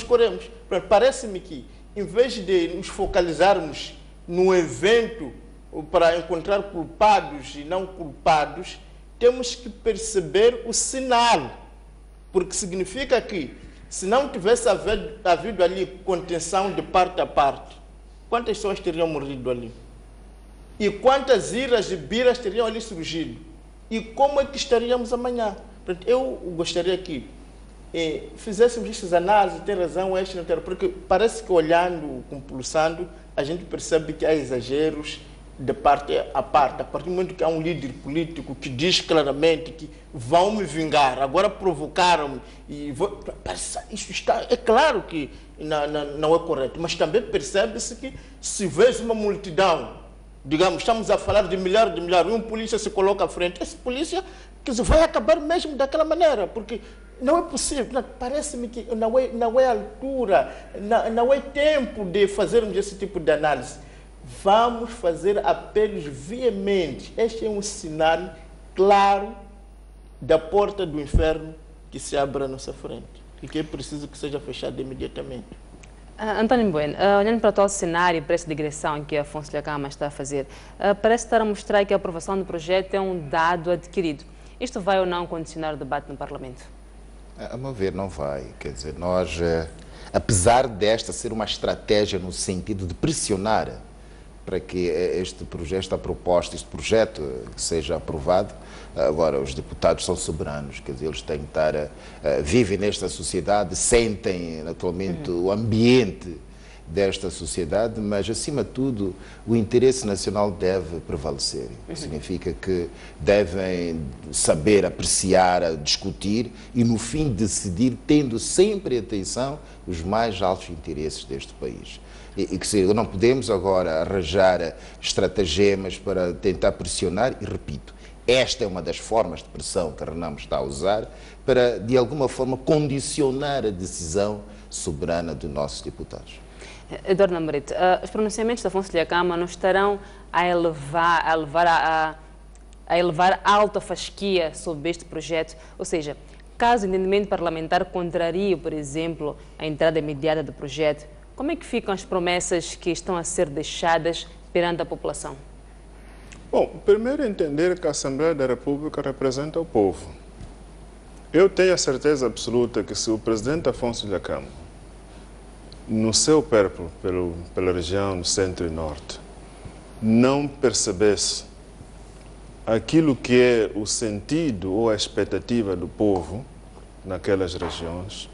corremos. Parece-me que, em vez de nos focalizarmos no evento para encontrar culpados e não culpados, temos que perceber o sinal Porque significa que, se não tivesse havido ali contenção de parte a parte, quantas pessoas teriam morrido ali? E quantas iras e biras teriam ali surgido? E como é que estaríamos amanhã? Portanto, eu gostaria que fizéssemos estas análises, tem razão, não tem, porque parece que olhando, compulsando, a gente percebe que há exageros de parte a parte. A partir do momento que há um líder político que diz claramente que vão me vingar, agora provocaram-me, e isso está, é claro que não é correto, mas também percebe-se que se vês uma multidão, digamos, estamos a falar de milhares, e um polícia se coloca à frente, esse polícia que vai acabar mesmo daquela maneira, porque não é possível, parece-me que não é altura, não é tempo de fazermos esse tipo de análise. Vamos fazer apelos veementes. Este é um sinal claro da porta do inferno que se abre à nossa frente e que é preciso que seja fechada imediatamente. António Bueno, olhando para o atual cenário, para essa digressão que Afonso Dhlakama está a fazer, parece estar a mostrar que a aprovação do projeto é um dado adquirido. Isto vai ou não condicionar o debate no Parlamento? A meu ver, não vai. Quer dizer, nós, apesar desta ser uma estratégia no sentido de pressionar para que este projeto seja aprovado, agora os deputados são soberanos, quer dizer, eles têm que estar, vivem nesta sociedade, sentem naturalmente o ambiente desta sociedade, mas acima de tudo o interesse nacional deve prevalecer. Significa que devem saber apreciar, discutir e no fim decidir, tendo sempre atenção os mais altos interesses deste país. E que não podemos agora arranjar estratagemas para tentar pressionar, e repito, esta é uma das formas de pressão que a Renamo está a usar para, de alguma forma, condicionar a decisão soberana dos nossos deputados. Eduardo Lambrete, os pronunciamentos de Afonso Dhlakama não estarão a elevar alta fasquia sobre este projeto? Ou seja, caso o entendimento parlamentar contrarie, por exemplo, a entrada imediata do projeto, como é que ficam as promessas que estão a ser deixadas perante a população? Bom, primeiro entender que a Assembleia da República representa o povo. Eu tenho a certeza absoluta que se o presidente Afonso Dhlakama, no seu périplo pela região do centro e norte, não percebesse aquilo que é o sentido ou a expectativa do povo naquelas regiões,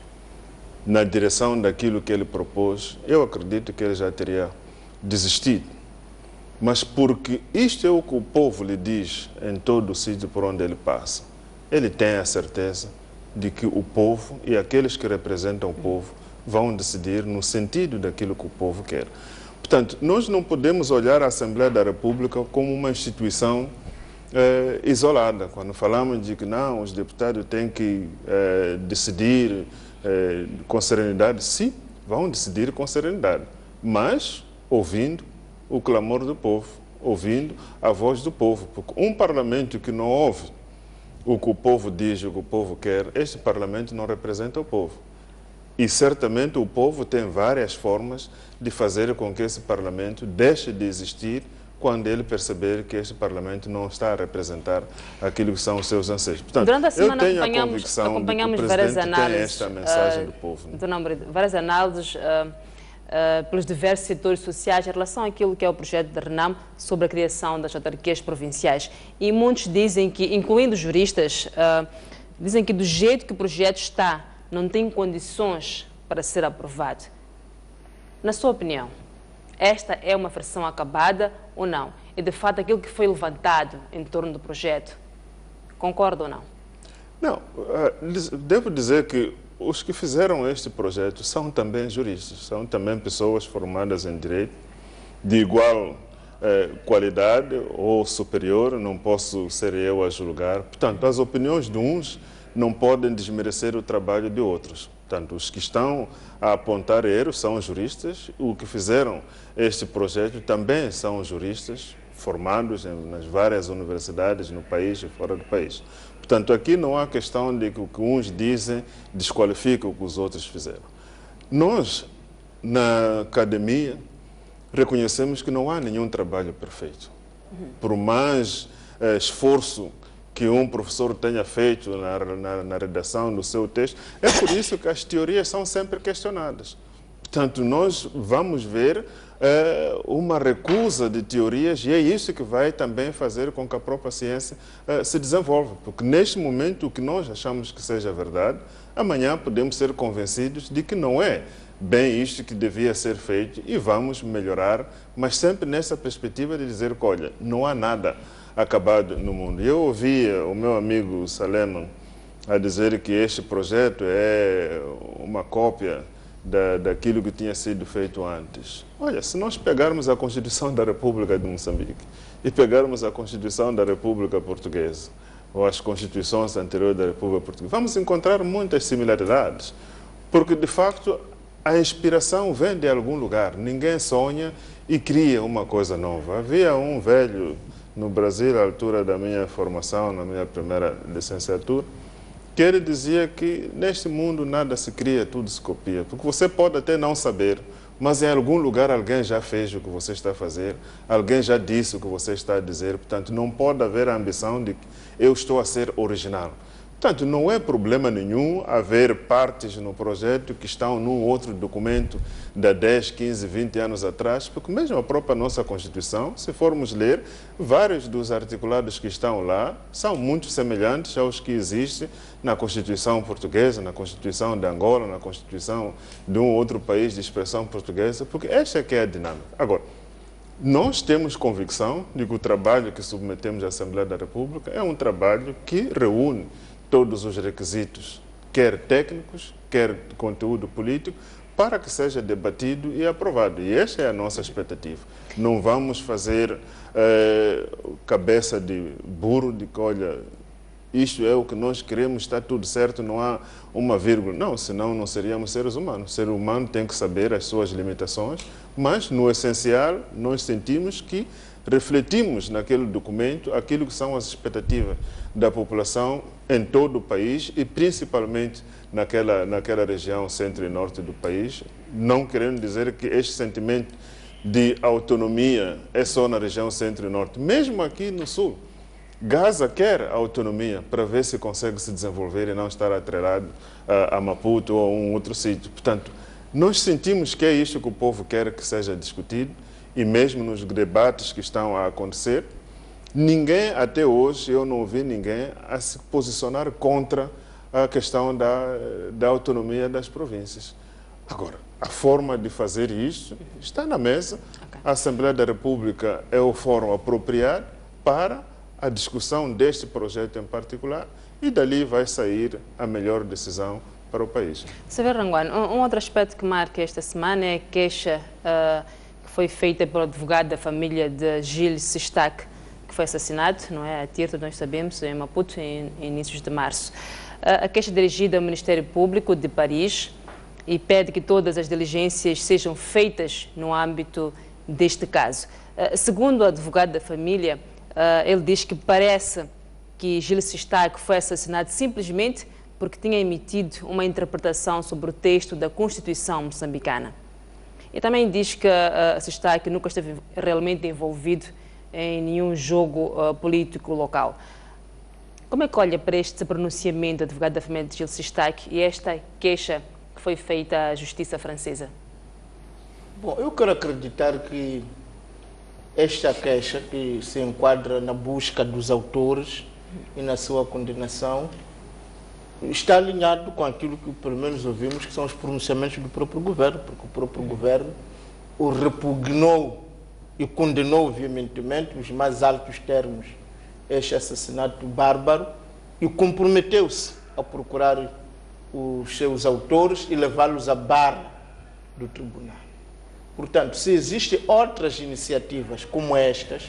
na direção daquilo que ele propôs, eu acredito que ele já teria desistido. Mas porque isto é o que o povo lhe diz em todo o sítio por onde ele passa, ele tem a certeza de que o povo e aqueles que representam o povo vão decidir no sentido daquilo que o povo quer. Portanto, nós não podemos olhar a Assembleia da República como uma instituição isolada. Quando falamos de que não, os deputados têm que decidir com serenidade, sim, vão decidir com serenidade, mas ouvindo o clamor do povo, ouvindo a voz do povo, porque um parlamento que não ouve o que o povo diz, o que o povo quer, este parlamento não representa o povo. E certamente o povo tem várias formas de fazer com que esse parlamento deixe de existir quando ele perceber que este parlamento não está a representar aquilo que são os seus anseios. Portanto, durante a semana eu tenho a convicção de que o presidente tem esta mensagem do povo. Várias análises pelos diversos setores sociais em relação àquilo que é o projeto da Renamo sobre a criação das autarquias provinciais. E muitos dizem que, incluindo juristas, dizem que do jeito que o projeto está, não tem condições para ser aprovado. Na sua opinião, esta é uma versão acabada ou não? E, de fato, aquilo que foi levantado em torno do projeto, concorda ou não? Não, devo dizer que os que fizeram este projeto são também juristas, são também pessoas formadas em direito, de igual qualidade ou superior, não posso ser eu a julgar. Portanto, as opiniões de uns não podem desmerecer o trabalho de outros. Portanto, os que estão a apontar erros são juristas, os que fizeram este projeto também são juristas, formados nas várias universidades no país e fora do país. Portanto, aqui não há questão de que o que uns dizem desqualifica o que os outros fizeram. Nós, na academia, reconhecemos que não há nenhum trabalho perfeito. Por mais esforço que um professor tenha feito na redação do seu texto. É por isso que as teorias são sempre questionadas. Portanto, nós vamos ver uma recusa de teorias, e é isso que vai também fazer com que a própria ciência se desenvolva. Porque neste momento o que nós achamos que seja verdade, amanhã podemos ser convencidos de que não é bem isto que devia ser feito e vamos melhorar, mas sempre nessa perspectiva de dizer que, olha, não há nada acabado no mundo. Eu ouvi o meu amigo Saleman a dizer que este projeto é uma cópia daquilo que tinha sido feito antes. Olha, se nós pegarmos a Constituição da República de Moçambique e pegarmos a Constituição da República Portuguesa, ou as constituições anteriores da República Portuguesa, vamos encontrar muitas similaridades, porque, de facto, a inspiração vem de algum lugar. Ninguém sonha e cria uma coisa nova. Havia um velho no Brasil, à altura da minha formação, na minha primeira licenciatura, que ele dizia que neste mundo nada se cria, tudo se copia. Porque você pode até não saber, mas em algum lugar alguém já fez o que você está a fazer, alguém já disse o que você está a dizer, portanto não pode haver a ambição de que eu estou a ser original. Portanto, não é problema nenhum haver partes no projeto que estão num outro documento de 10, 15, 20 anos atrás, porque mesmo a própria nossa Constituição, se formos ler, vários dos articulados que estão lá são muito semelhantes aos que existem na Constituição portuguesa, na Constituição de Angola, na Constituição de um outro país de expressão portuguesa, porque esta é que é a dinâmica. Agora, nós temos convicção de que o trabalho que submetemos à Assembleia da República é um trabalho que reúne todos os requisitos, quer técnicos, quer de conteúdo político, para que seja debatido e aprovado. E esta é a nossa expectativa. Não vamos fazer cabeça de burro, de que, olha, isto é o que nós queremos, está tudo certo, não há uma vírgula. Não, senão não seríamos seres humanos. O ser humano tem que saber as suas limitações, mas, no essencial, nós sentimos que refletimos naquele documento aquilo que são as expectativas da população em todo o país e principalmente naquela região centro e norte do país, não querendo dizer que este sentimento de autonomia é só na região centro e norte. Mesmo aqui no sul, Gaza quer autonomia para ver se consegue se desenvolver e não estar atrelado a Maputo ou a um outro sítio. Portanto, nós sentimos que é isto que o povo quer que seja discutido. E mesmo nos debates que estão a acontecer, ninguém, até hoje, eu não ouvi ninguém a se posicionar contra a questão da autonomia das províncias. Agora, a forma de fazer isto está na mesa. A Assembleia da República é o fórum apropriado para a discussão deste projeto em particular e dali vai sair a melhor decisão para o país. Saber, Ranguane, um outro aspecto que marca esta semana é a queixa foi feita pelo advogado da família de Gilles Sestac, que foi assassinado, não é, a tiro, nós sabemos, em Maputo, em inícios de março. A queixa é dirigida ao Ministério Público de Paris e pede que todas as diligências sejam feitas no âmbito deste caso. Segundo o advogado da família, ele diz que parece que Gilles Sestac foi assassinado simplesmente porque tinha emitido uma interpretação sobre o texto da Constituição moçambicana. E também diz que Sestac nunca esteve realmente envolvido em nenhum jogo político local. Como é que olha para este pronunciamento do advogado da família de Gilles Sestac e esta queixa que foi feita à justiça francesa? Bom, eu quero acreditar que esta queixa, que se enquadra na busca dos autores e na sua condenação, está alinhado com aquilo que pelo menos ouvimos, que são os pronunciamentos do próprio governo, porque o próprio governo o repugnou e condenou veementemente, nos mais altos termos, este assassinato bárbaro e comprometeu-se a procurar os seus autores e levá-los à barra do tribunal. Portanto, se existem outras iniciativas como estas,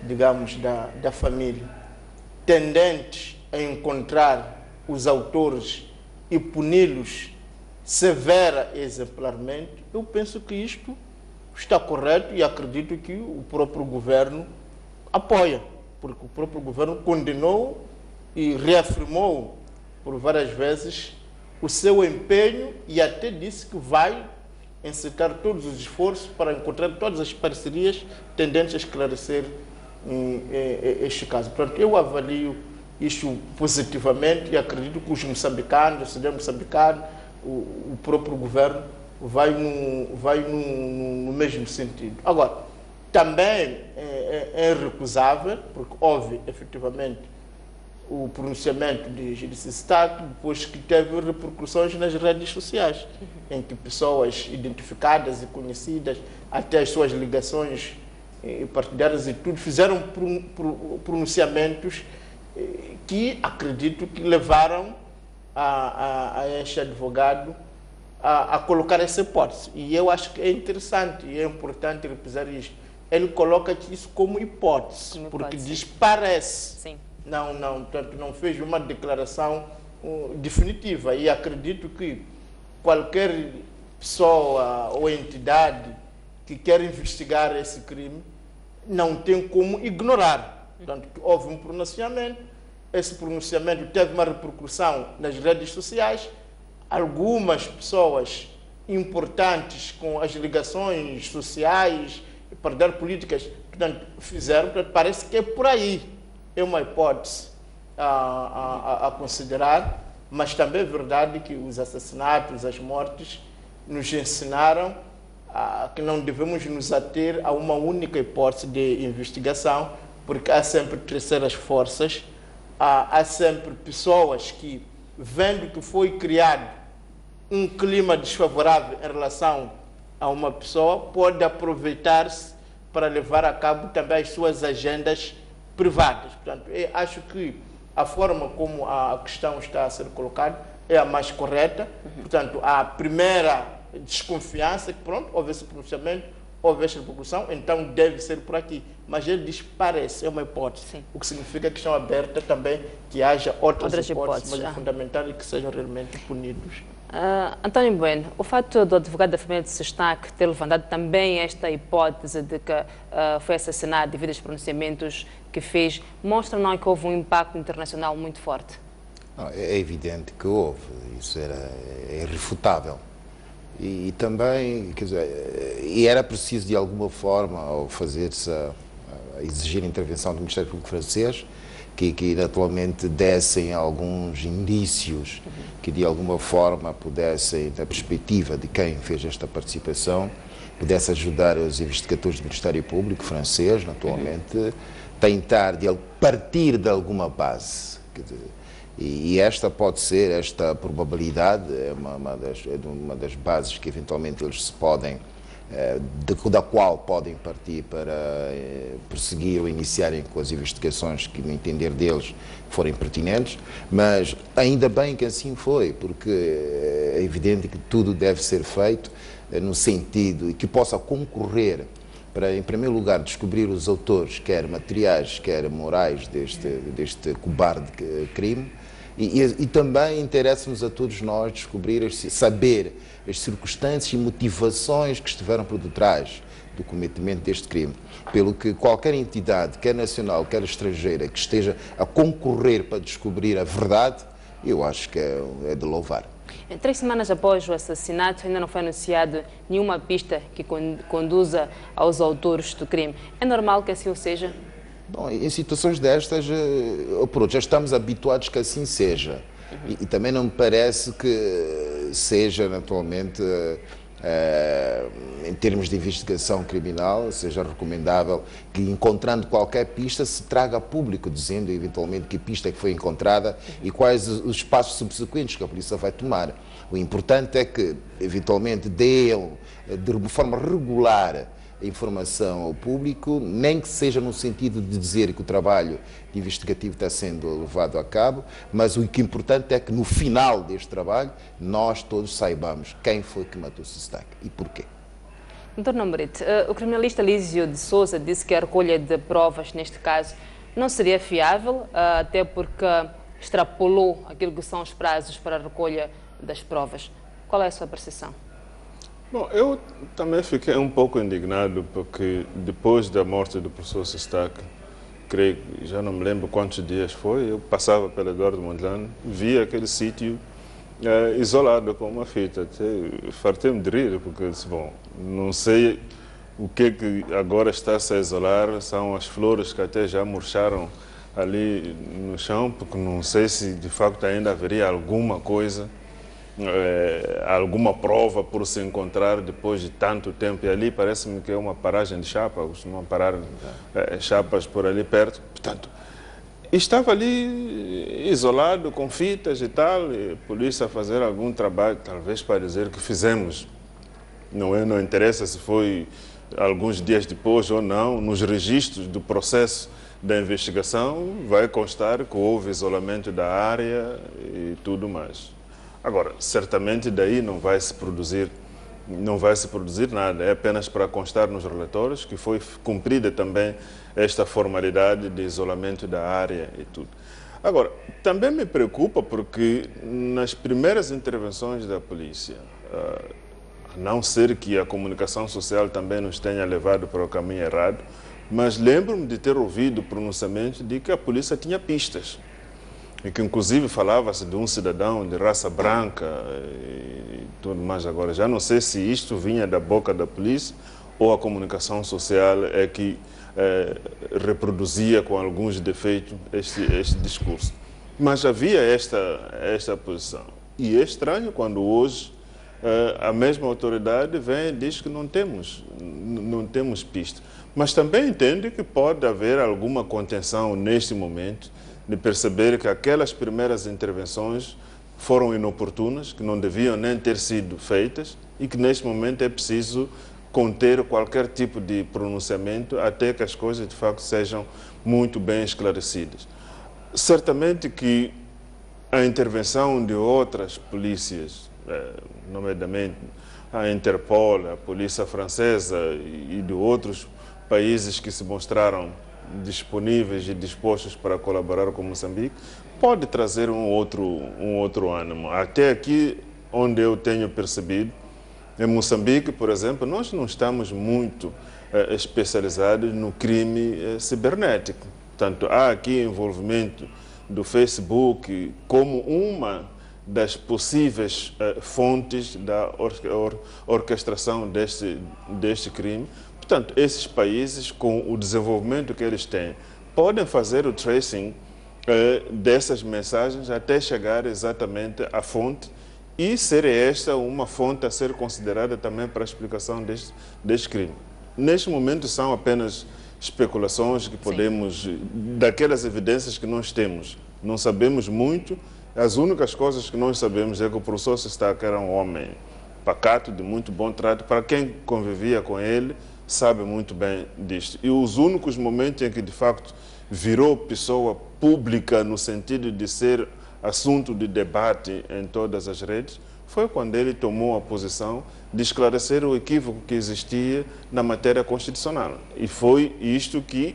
digamos, da família, tendentes a encontrar os autores e puni-los severa e exemplarmente, eu penso que isto está correto e acredito que o próprio governo apoia, porque o próprio governo condenou e reafirmou por várias vezes o seu empenho e até disse que vai encetar todos os esforços para encontrar todas as parcerias tendentes a esclarecer este caso. Portanto, eu avalio isto positivamente e acredito que os moçambicanos, o cidadão moçambicano, o próprio governo vai no mesmo sentido. Agora, também é recusável, porque houve efetivamente o pronunciamento de Judiciário Estado, depois que teve repercussões nas redes sociais, em que pessoas identificadas e conhecidas, até as suas ligações partidárias e tudo, fizeram pronunciamentos que acredito que levaram a este advogado a colocar essa hipótese. E eu acho que é interessante e é importante repisar isto. Ele coloca isso como hipótese, porque diz parece. Sim. Portanto, não fez uma declaração definitiva. E acredito que qualquer pessoa ou entidade que quer investigar esse crime não tem como ignorar. Portanto, houve um pronunciamento, esse pronunciamento teve uma repercussão nas redes sociais, algumas pessoas importantes com as ligações sociais, partidárias políticas, portanto, fizeram, portanto, parece que é por aí. É uma hipótese a considerar, mas também é verdade que os assassinatos, as mortes, nos ensinaram que não devemos nos ater a uma única hipótese de investigação, porque há sempre terceiras forças, há sempre pessoas que, vendo que foi criado um clima desfavorável em relação a uma pessoa, pode aproveitar-se para levar a cabo também as suas agendas privadas. Portanto, eu acho que a forma como a questão está a ser colocada é a mais correta. Portanto, a primeira desconfiança que, pronto, houve esse pronunciamento, houve esta repercussão, então deve ser por aqui. Mas ele diz parece, é uma hipótese. Sim. O que significa que estão abertas também que haja outras hipóteses, mas é fundamental e que sejam realmente punidos. António Bueno, o fato do advogado da família de Sestac ter levantado também esta hipótese de que foi assassinado devido aos pronunciamentos que fez, mostra não que houve um impacto internacional muito forte? Não, é evidente que houve, isso é irrefutável. E também, quer dizer, e era preciso de alguma forma, ao fazer-se a exigir a intervenção do Ministério Público francês, que naturalmente dessem alguns indícios que de alguma forma pudessem, da perspectiva de quem fez esta participação, pudesse ajudar os investigadores do Ministério Público francês, naturalmente, tentar partir de alguma base. Quer dizer, e esta pode ser, esta probabilidade é uma das bases que eventualmente eles se podem, da qual podem partir para perseguir ou iniciarem com as investigações que, no entender deles, forem pertinentes, mas ainda bem que assim foi, porque é evidente que tudo deve ser feito no sentido que possa concorrer para, em primeiro lugar, descobrir os autores, quer materiais, quer morais, deste cobarde crime. E também interessa-nos a todos nós descobrir, saber as circunstâncias e motivações que estiveram por detrás do cometimento deste crime. Pelo que qualquer entidade, quer nacional, quer estrangeira, que esteja a concorrer para descobrir a verdade, eu acho que é de louvar. 3 semanas após o assassinato, ainda não foi anunciado nenhuma pista que conduza aos autores do crime. É normal que assim o seja? Bom, em situações destas, já estamos habituados que assim seja. E também não me parece que seja, naturalmente, em termos de investigação criminal, seja recomendável que, encontrando qualquer pista, se traga a público, dizendo eventualmente que pista é que foi encontrada e quais os passos subsequentes que a polícia vai tomar. O importante é que, eventualmente, dê de forma regular a informação ao público, nem que seja no sentido de dizer que o trabalho investigativo está sendo levado a cabo, mas o que é importante é que no final deste trabalho nós todos saibamos quem foi que matou Sestac e porquê. Dr. Nombrete, o criminalista Lísio de Souza disse que a recolha de provas neste caso não seria fiável, até porque extrapolou aquilo que são os prazos para a recolha das provas. Qual é a sua percepção? Bom, eu também fiquei um pouco indignado porque depois da morte do professor Sestac, creio, já não me lembro quantos dias foi, eu passava pelo Eduardo Mondlane, via aquele sítio isolado com uma fita. Fartei-me de rir porque disse, bom, não sei o que agora está-se a isolar, são as flores que até já murcharam ali no chão, porque não sei se de facto ainda haveria alguma coisa, alguma prova por se encontrar depois de tanto tempo. E ali parece-me que é uma paragem de chapa, costumam parar chapas por ali perto. Portanto, estava ali isolado, com fitas e tal, e a polícia a fazer algum trabalho, talvez para dizer que fizemos. Não interessa se foi alguns dias depois ou não, nos registros do processo da investigação vai constar que houve isolamento da área e tudo mais. Agora, certamente daí não vai se produzir nada, é apenas para constar nos relatórios que foi cumprida também esta formalidade de isolamento da área e tudo. Agora, também me preocupa porque nas primeiras intervenções da polícia, a não ser que a comunicação social também nos tenha levado para o caminho errado, mas lembro-me de ter ouvido o pronunciamento de que a polícia tinha pistas. E que inclusive falava-se de um cidadão de raça branca e tudo mais. Agora, já não sei se isto vinha da boca da polícia ou a comunicação social é que reproduzia com alguns defeitos este discurso. Mas havia esta posição. E é estranho quando hoje a mesma autoridade vem e diz que não temos pista. Mas também entende que pode haver alguma contenção neste momento de perceber que aquelas primeiras intervenções foram inoportunas, que não deviam nem ter sido feitas e que neste momento é preciso conter qualquer tipo de pronunciamento até que as coisas de facto sejam muito bem esclarecidas. Certamente que a intervenção de outras polícias, nomeadamente a Interpol, a polícia francesa e de outros países que se mostraram disponíveis e dispostos para colaborar com Moçambique, pode trazer um outro ânimo. Até aqui, onde eu tenho percebido, em Moçambique, por exemplo, nós não estamos muito especializados no crime cibernético. Portanto, há aqui envolvimento do Facebook como uma das possíveis fontes da orquestração deste crime. Portanto, esses países, com o desenvolvimento que eles têm, podem fazer o tracing dessas mensagens até chegar exatamente à fonte e ser esta uma fonte a ser considerada também para a explicação deste crime. Neste momento são apenas especulações que podemos, daquelas evidências que nós temos, não sabemos muito. As únicas coisas que nós sabemos é que o professor Sestaca era um homem pacato, de muito bom trato. Para quem convivia com ele, sabe muito bem disto. E os únicos momentos em que, de facto, virou pessoa pública no sentido de ser assunto de debate em todas as redes, foi quando ele tomou a posição de esclarecer o equívoco que existia na matéria constitucional. E foi isto que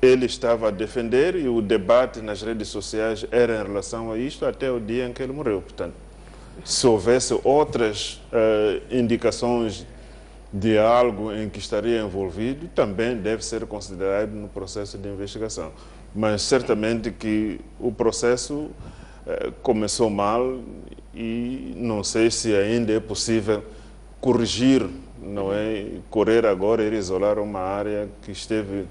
ele estava a defender e o debate nas redes sociais era em relação a isto até o dia em que ele morreu. Portanto, se houvesse outras indicações de algo em que estaria envolvido, também deve ser considerado no processo de investigação. Mas certamente que o processo começou mal e não sei se ainda é possível corrigir, não é? Correr agora e isolar uma área que esteve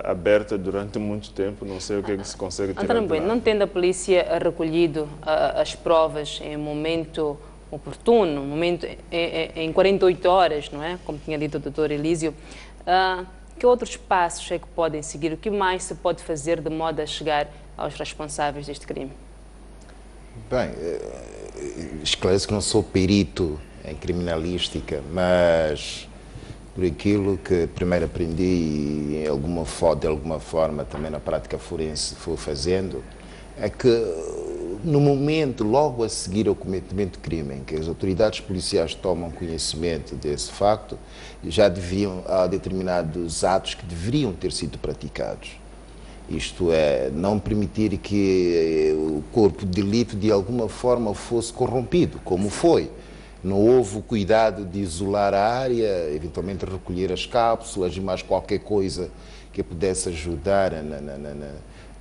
aberta durante muito tempo, não sei o que é que se consegue tirar. António Bueno, não tendo a polícia recolhido as provas em momento oportuno, momento em 48 horas, não é? Como tinha dito o doutor Elísio, que outros passos é que podem seguir? O que mais se pode fazer de modo a chegar aos responsáveis deste crime? Bem, esclareço que não sou perito em criminalística, mas por aquilo que primeiro aprendi e de alguma forma também na prática forense fui fazendo, é que no momento, logo a seguir ao cometimento de crime, em que as autoridades policiais tomam conhecimento desse facto, já há determinados atos que deveriam ter sido praticados. Isto é, não permitir que o corpo de delito de alguma forma fosse corrompido, como foi. Não houve o cuidado de isolar a área, eventualmente recolher as cápsulas e mais qualquer coisa que pudesse ajudar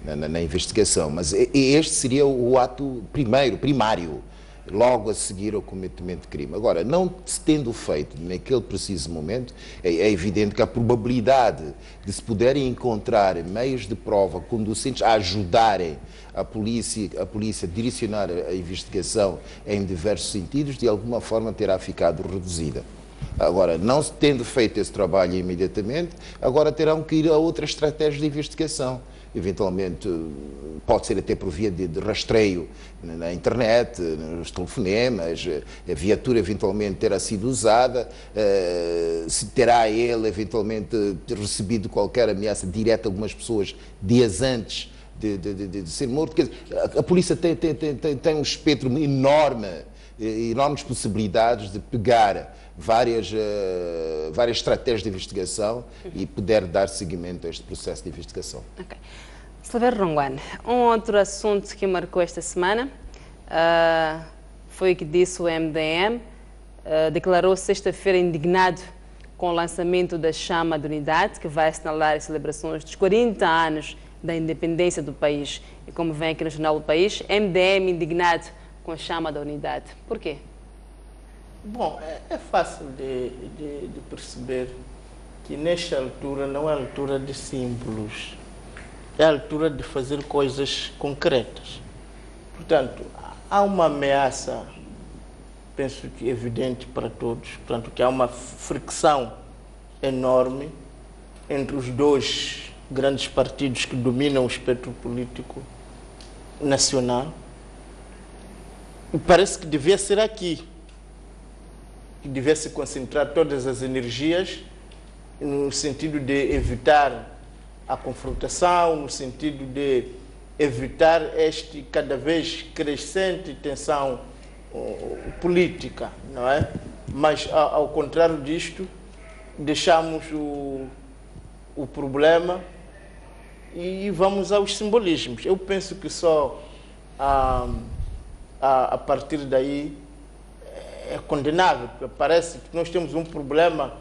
na investigação. Mas este seria o ato primário. logo a seguir ao cometimento de crime. Agora, não se tendo feito naquele preciso momento, é evidente que a probabilidade de se poderem encontrar meios de prova conducentes a ajudarem a polícia a direcionar a investigação em diversos sentidos, de alguma forma terá ficado reduzida. Agora, não tendo feito esse trabalho imediatamente, agora terão que ir a outras estratégias de investigação. Eventualmente, pode ser até por via de rastreio na internet, nos telefonemas, a viatura eventualmente terá sido usada, se terá ele eventualmente recebido qualquer ameaça direta a algumas pessoas dias antes de ser morto. Quer dizer, a polícia tem um espectro enorme, enormes possibilidades de pegar várias estratégias de investigação e poder dar seguimento a este processo de investigação. Okay. Silvério Ronguane, um outro assunto que marcou esta semana foi o que disse o MDM, declarou sexta-feira indignado com o lançamento da Chama da Unidade, que vai assinalar as celebrações dos 40 anos da independência do país. E como vem aqui no Jornal do País, MDM indignado com a Chama da Unidade. Por quê? Bom, é fácil de perceber que nesta altura não é a altura de símbolos, é a altura de fazer coisas concretas. Portanto, há uma ameaça, penso que evidente para todos, portanto, que há uma fricção enorme entre os dois grandes partidos que dominam o espectro político nacional. E parece que devia ser aqui que devia se concentrar todas as energias no sentido de evitar a confrontação, no sentido de evitar esta cada vez crescente tensão política, não é? Mas, ao contrário disto, deixamos o problema e vamos aos simbolismos. Eu penso que só a partir daí é condenável, porque parece que nós temos um problema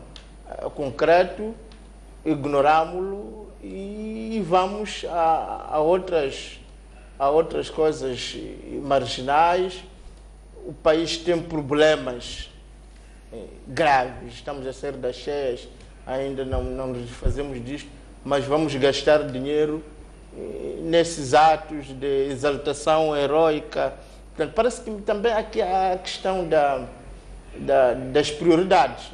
concreto, ignorámo-lo e vamos a outras coisas marginais. O país tem problemas graves, estamos a sair das cheias, ainda não nos fazemos disto, mas vamos gastar dinheiro nesses atos de exaltação heróica. Portanto, parece que também aqui há a questão das prioridades.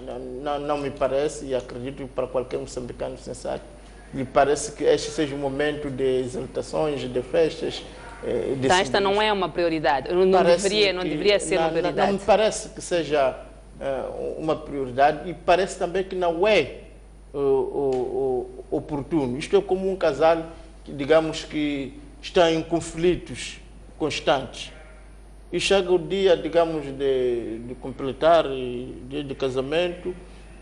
Não me parece, e acredito que para qualquer moçambicano sensato, me parece que este seja um momento de exaltações, de festas. Então esta não é uma prioridade, não deveria ser uma prioridade. Não me parece que seja uma prioridade e parece também que não é oportuno. Isto é como um casal que, digamos, que está em conflitos constantes. E chega o dia, digamos, de completar o dia de casamento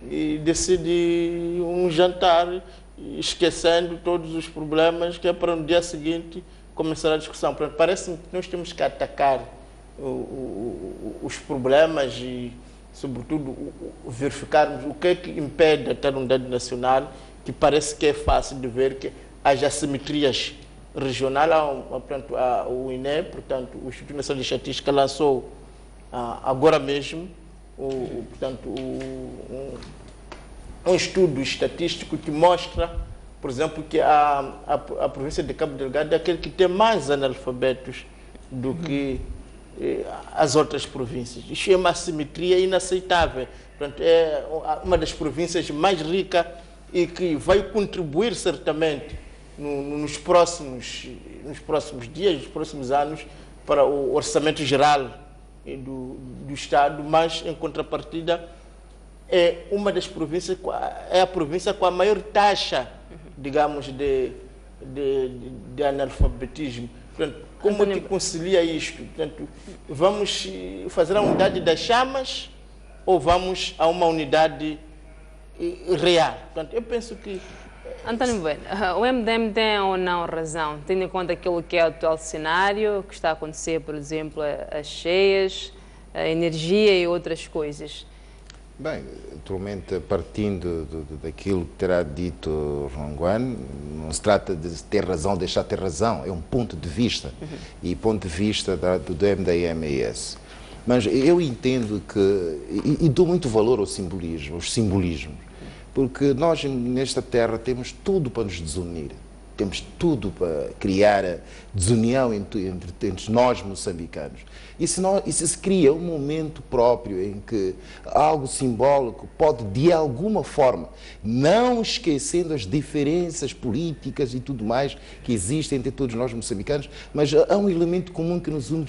e decide um jantar, esquecendo todos os problemas, que é para no dia seguinte começar a discussão. Parece-me que nós temos que atacar os problemas e, sobretudo, verificarmos o que é que impede a ter unidade nacional, que parece que é fácil de ver que haja assimetrias regional. O INE, portanto, o Instituto Nacional de Estatística, lançou agora mesmo um estudo estatístico que mostra, por exemplo, que a província de Cabo Delgado é aquele que tem mais analfabetos do que as outras províncias. Isso é uma assimetria inaceitável. Portanto, é uma das províncias mais ricas e que vai contribuir certamente nos próximos dias, nos próximos anos, para o orçamento geral do Estado, mas, em contrapartida, é uma das províncias, é a província com a maior taxa, digamos, de analfabetismo. Portanto, como é que concilia isto? Portanto, vamos fazer a unidade das chamas ou vamos a uma unidade real? Portanto, eu penso que... António Bueno, o MDM tem ou não razão, tendo em conta aquilo que é o atual cenário, que está a acontecer, por exemplo, as cheias, a energia e outras coisas? Bem, atualmente, partindo daquilo que terá dito Ronguane, não se trata de ter razão ou deixar de ter razão, é um ponto de vista. E o ponto de vista do MDM é esse. Mas eu entendo que, e dou muito valor ao simbolismo, aos simbolismos, porque nós nesta terra temos tudo para nos desunir. Temos tudo para criar a desunião entre nós moçambicanos. E se cria um momento próprio em que algo simbólico pode, de alguma forma, não esquecendo as diferenças políticas e tudo mais que existem entre todos nós moçambicanos, mas há um elemento comum que nos une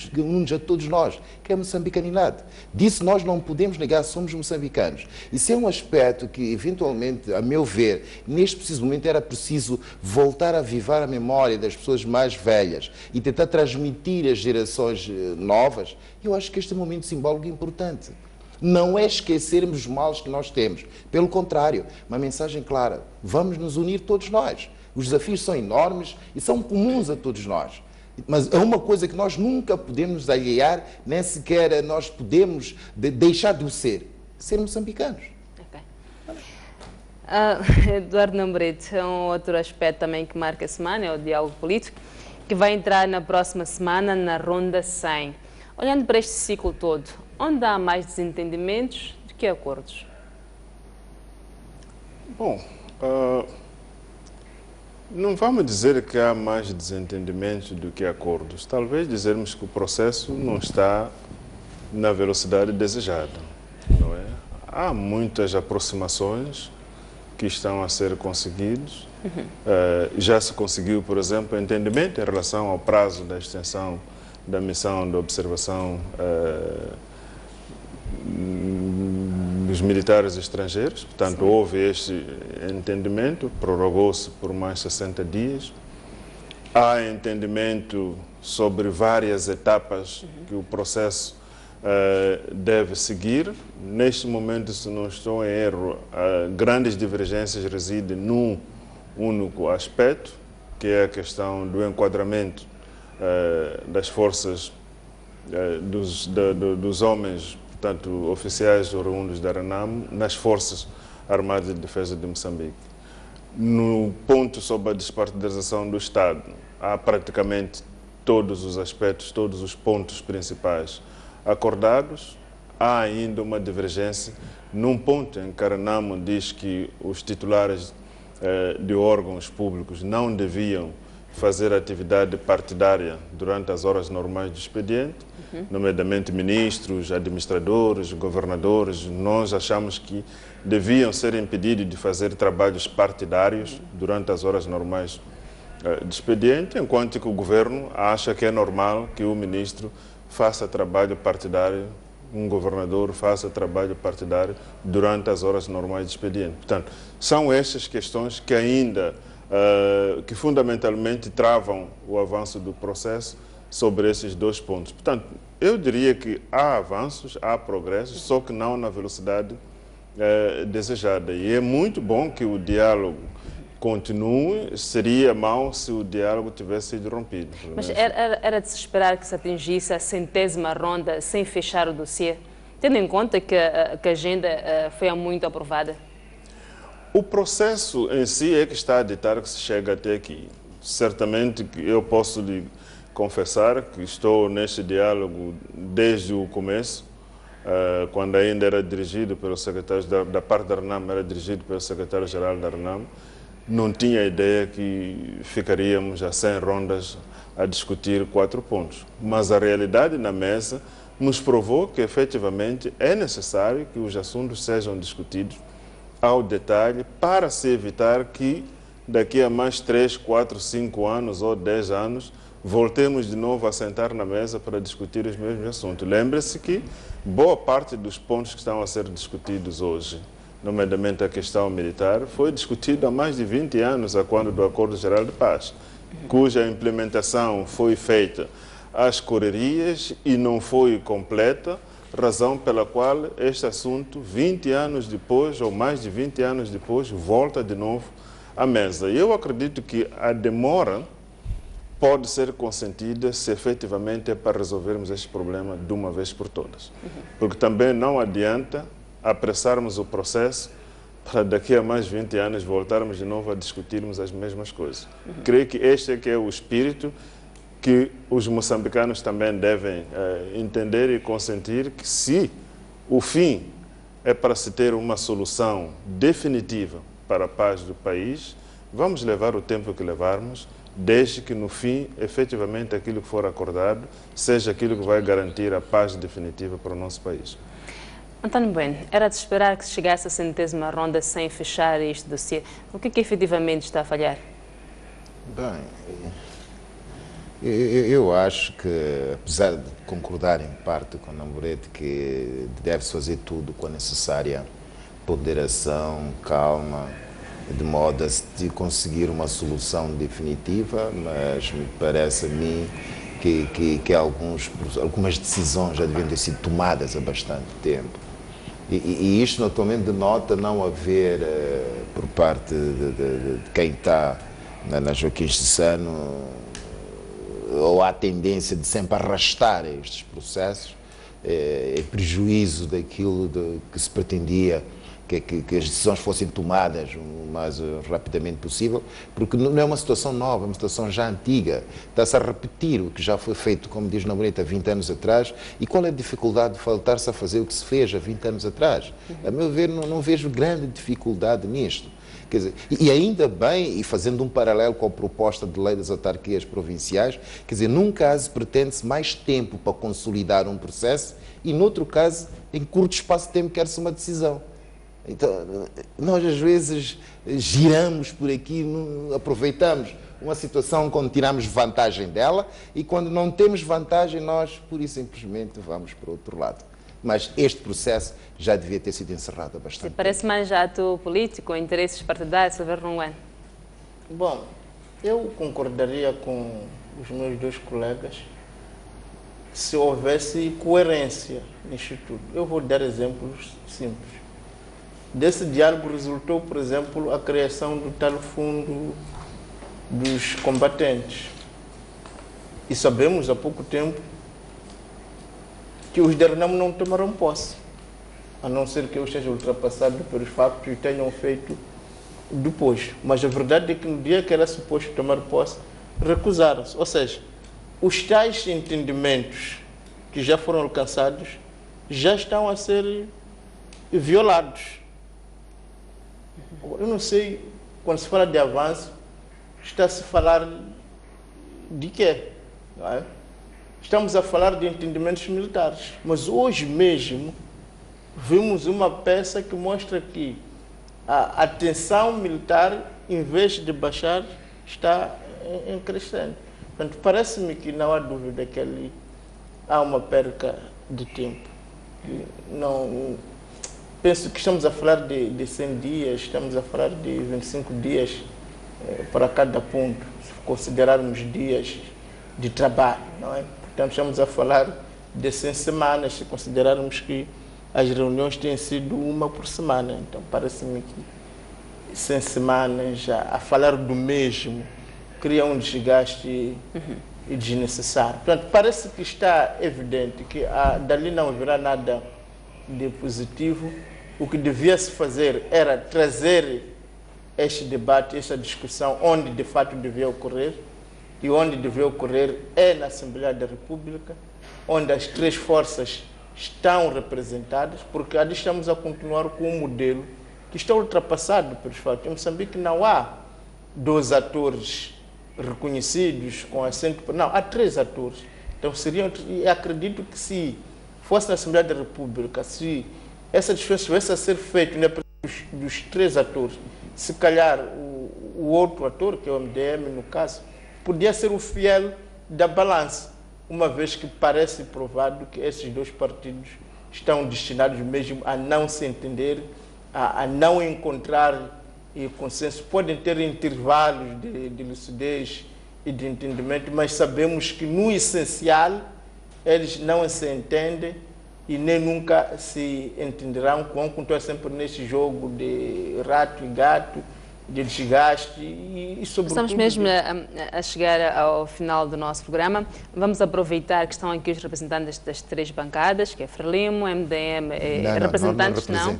a todos nós, que é a moçambicanidade. Disso nós não podemos negar, somos moçambicanos. Isso é um aspecto que, eventualmente, a meu ver, neste preciso momento era preciso voltar a avivar a memória das pessoas mais velhas e tentar transmitir às gerações novas. Eu acho que este é um momento simbólico importante. Não é esquecermos os males que nós temos. Pelo contrário, uma mensagem clara. Vamos nos unir todos nós. Os desafios são enormes e são comuns a todos nós. Mas é uma coisa que nós nunca podemos nos alhear, nem sequer nós podemos deixar de o ser moçambicanos. Eduardo Nambrete, um outro aspecto também que marca a semana é o diálogo político, que vai entrar na próxima semana na Ronda 100. Olhando para este ciclo todo, onde há mais desentendimentos do que acordos? Bom, não vamos dizer que há mais desentendimentos do que acordos. Talvez dizermos que o processo não está na velocidade desejada, não é? Há muitas aproximações que estão a ser conseguidos. Já se conseguiu, por exemplo, entendimento em relação ao prazo da extensão da missão de observação dos militares estrangeiros. Portanto, houve este entendimento, prorrogou-se por mais 60 dias. Há entendimento sobre várias etapas que o processo deve seguir. Neste momento, se não estou em erro, grandes divergências residem num único aspecto, que é a questão do enquadramento das forças, dos homens, portanto, oficiais oriundos da Renamo, nas Forças Armadas de Defesa de Moçambique. No ponto sobre a despartidarização do Estado, há praticamente todos os aspectos, todos os pontos principais acordados. Há ainda uma divergência num ponto em que a Renamo diz que os titulares de órgãos públicos não deviam fazer atividade partidária durante as horas normais do expediente, nomeadamente ministros, administradores, governadores. Nós achamos que deviam ser impedidos de fazer trabalhos partidários durante as horas normais do expediente, enquanto que o governo acha que é normal que o ministro faça trabalho partidário, um governador faça trabalho partidário durante as horas normais do expediente. Portanto, são estas questões que ainda, que fundamentalmente travam o avanço do processo sobre esses dois pontos. Portanto, eu diria que há avanços, há progressos, só que não na velocidade desejada. E é muito bom que o diálogo continue, seria mau se o diálogo tivesse sido rompido. Mas era de se esperar que se atingisse a 100ª ronda sem fechar o dossiê, tendo em conta que a agenda foi há muito aprovada? O processo em si é que está a ditar que se chega até aqui. Certamente que eu posso lhe confessar que estou neste diálogo desde o começo, quando ainda era dirigido pelo secretário, da parte da Renamo, era dirigido pelo secretário-geral da Renamo. Não tinha ideia que ficaríamos a 100 rondas a discutir 4 pontos. Mas a realidade na mesa nos provou que, efetivamente, é necessário que os assuntos sejam discutidos ao detalhe para se evitar que, daqui a mais 3, 4, 5 anos ou 10 anos, voltemos de novo a sentar na mesa para discutir os mesmos assuntos. Lembre-se que boa parte dos pontos que estão a ser discutidos hoje, nomeadamente a questão militar, foi discutida há mais de 20 anos, a quando do Acordo Geral de Paz, cuja implementação foi feita às correrias e não foi completa, razão pela qual este assunto, 20 anos depois, ou mais de 20 anos depois, volta de novo à mesa. E eu acredito que a demora pode ser consentida se efetivamente é para resolvermos este problema de uma vez por todas. Porque também não adianta apressarmos o processo para daqui a mais 20 anos voltarmos de novo a discutirmos as mesmas coisas. Creio que este é que é o espírito que os moçambicanos também devem entender e consentir que se o fim é para se ter uma solução definitiva para a paz do país, vamos levar o tempo que levarmos, desde que no fim, efetivamente, aquilo que for acordado seja aquilo que vai garantir a paz definitiva para o nosso país. António Bueno, era de esperar que se chegasse à 100ª ronda sem fechar este dossiê. O que efetivamente está a falhar? Bem, eu acho que, apesar de concordar em parte com o Namorete que deve-se fazer tudo com a necessária ponderação, calma, de modo a conseguir uma solução definitiva, mas me parece a mim que algumas decisões já deviam ter sido tomadas há bastante tempo. E isto naturalmente denota não haver, por parte de quem está na Joaquim Chissano, ou há tendência de sempre arrastar estes processos, em prejuízo daquilo que se pretendia que as decisões fossem tomadas o mais rapidamente possível, porque não é uma situação nova, é uma situação já antiga. Está-se a repetir o que já foi feito, como diz Namorete, há 20 anos atrás. E qual é a dificuldade de faltar-se a fazer o que se fez há 20 anos atrás? A meu ver, não vejo grande dificuldade nisto. Quer dizer, e ainda bem, e fazendo um paralelo com a proposta de lei das autarquias provinciais, quer dizer, num caso pretende-se mais tempo para consolidar um processo e, noutro caso, em curto espaço de tempo quer-se uma decisão. Então, nós às vezes giramos por aqui, aproveitamos uma situação quando tiramos vantagem dela e quando não temos vantagem nós, pura e simplesmente, vamos para o outro lado. Mas este processo já devia ter sido encerrado há bastante tempo. Parece mais ato político, interesses partidários, Silvério Ronguane. Bom, eu concordaria com os meus dois colegas se houvesse coerência nisto tudo. Eu vou dar exemplos simples. Desse diálogo resultou, por exemplo, a criação do tal fundo dos combatentes. E sabemos há pouco tempo que os de Renamo não tomaram posse, a não ser que eu esteja ultrapassado pelos factos e tenham feito depois. Mas a verdade é que no dia que era suposto tomar posse, recusaram-se. Ou seja, os tais entendimentos que já foram alcançados já estão a ser violados. Eu não sei, quando se fala de avanço, está-se a falar de quê? Não é? Estamos a falar de entendimentos militares, mas hoje mesmo vimos uma peça que mostra que a tensão militar, em vez de baixar, está em crescendo. Portanto, parece-me que não há dúvida que há uma perca de tempo. Penso que estamos a falar de 100 dias, estamos a falar de 25 dias para cada ponto, se considerarmos dias de trabalho, não é? Portanto, estamos a falar de 100 semanas, se considerarmos que as reuniões têm sido uma por semana. Então, parece-me que 100 semanas a falar do mesmo cria um desgaste desnecessário. Portanto, parece que está evidente que dali não haverá nada de positivo. O que devia se fazer era trazer este debate, esta discussão, onde de fato devia ocorrer, e onde devia ocorrer é na Assembleia da República, onde as três forças estão representadas, porque ali estamos a continuar com um modelo que está ultrapassado pelos fatos. Em Moçambique não há 2 atores reconhecidos com assento, não, há 3 atores. Então e acredito que se fosse na Assembleia da República, se essa discussão tivesse a ser feita dos 3 atores, se calhar o outro ator, que é o MDM no caso, podia ser o fiel da balança, uma vez que parece provado que esses 2 partidos estão destinados mesmo a não se entender, a não encontrar consenso. Podem ter intervalos de lucidez e de entendimento, mas sabemos que no essencial eles não se entendem e nem nunca se entenderão, vão continuar sempre nesse jogo de rato e gato, de desgaste e sobretudo... Estamos mesmo a chegar ao final do nosso programa. Vamos aproveitar que estão aqui os representantes das 3 bancadas, que é Frelimo, MDM, representantes não,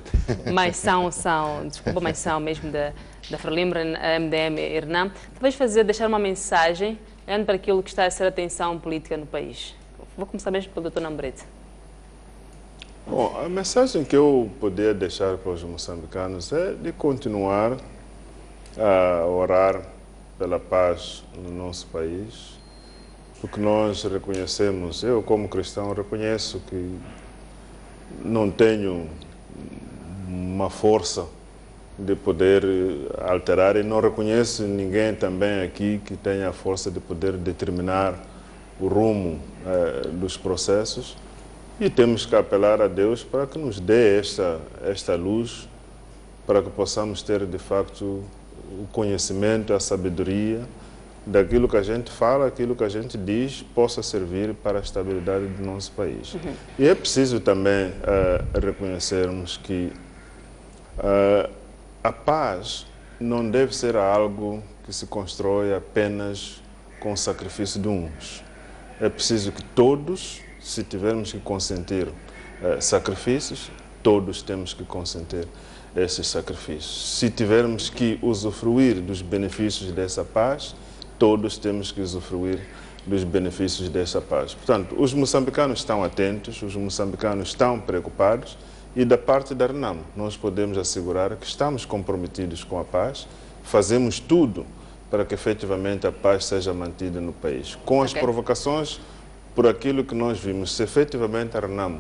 mas são mesmo da Frelimo, MDM e RENAM. Talvez deixar uma mensagem olhando para aquilo que está a ser a tensão política no país? Vou começar mesmo pelo Dr. Namborete. Bom, a mensagem que eu poderia deixar para os moçambicanos é de continuar a orar pela paz no nosso país, porque nós reconhecemos, eu como cristão reconheço que não tenho uma força de poder alterar e não reconheço ninguém também aqui que tenha a força de poder determinar o rumo dos processos. E temos que apelar a Deus para que nos dê esta luz, para que possamos ter, de facto, o conhecimento, a sabedoria daquilo que a gente fala, aquilo que a gente diz, possa servir para a estabilidade do nosso país. E é preciso também reconhecermos que a paz não deve ser algo que se constrói apenas com o sacrifício de uns. É preciso que todos, se tivermos que consentir sacrifícios, todos temos que consentir esses sacrifícios. Se tivermos que usufruir dos benefícios dessa paz, todos temos que usufruir dos benefícios dessa paz. Portanto, os moçambicanos estão atentos, os moçambicanos estão preocupados e da parte da RENAM nós podemos assegurar que estamos comprometidos com a paz, fazemos tudo para que efetivamente a paz seja mantida no país. Com as provocações, por aquilo que nós vimos, se efetivamente a RENAM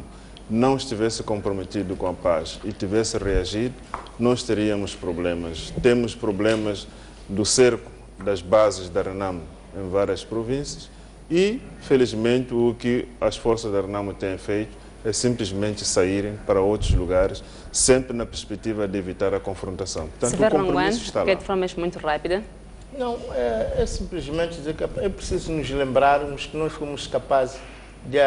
não estivesse comprometido com a paz e tivesse reagido, nós teríamos problemas. Temos problemas do cerco das bases da RENAM em várias províncias e, felizmente, o que as forças da RENAM têm feito é simplesmente saírem para outros lugares, sempre na perspectiva de evitar a confrontação. Portanto, o compromisso está lá. De forma muito rápida. Não, é simplesmente dizer que é preciso nos lembrarmos que nós fomos capazes de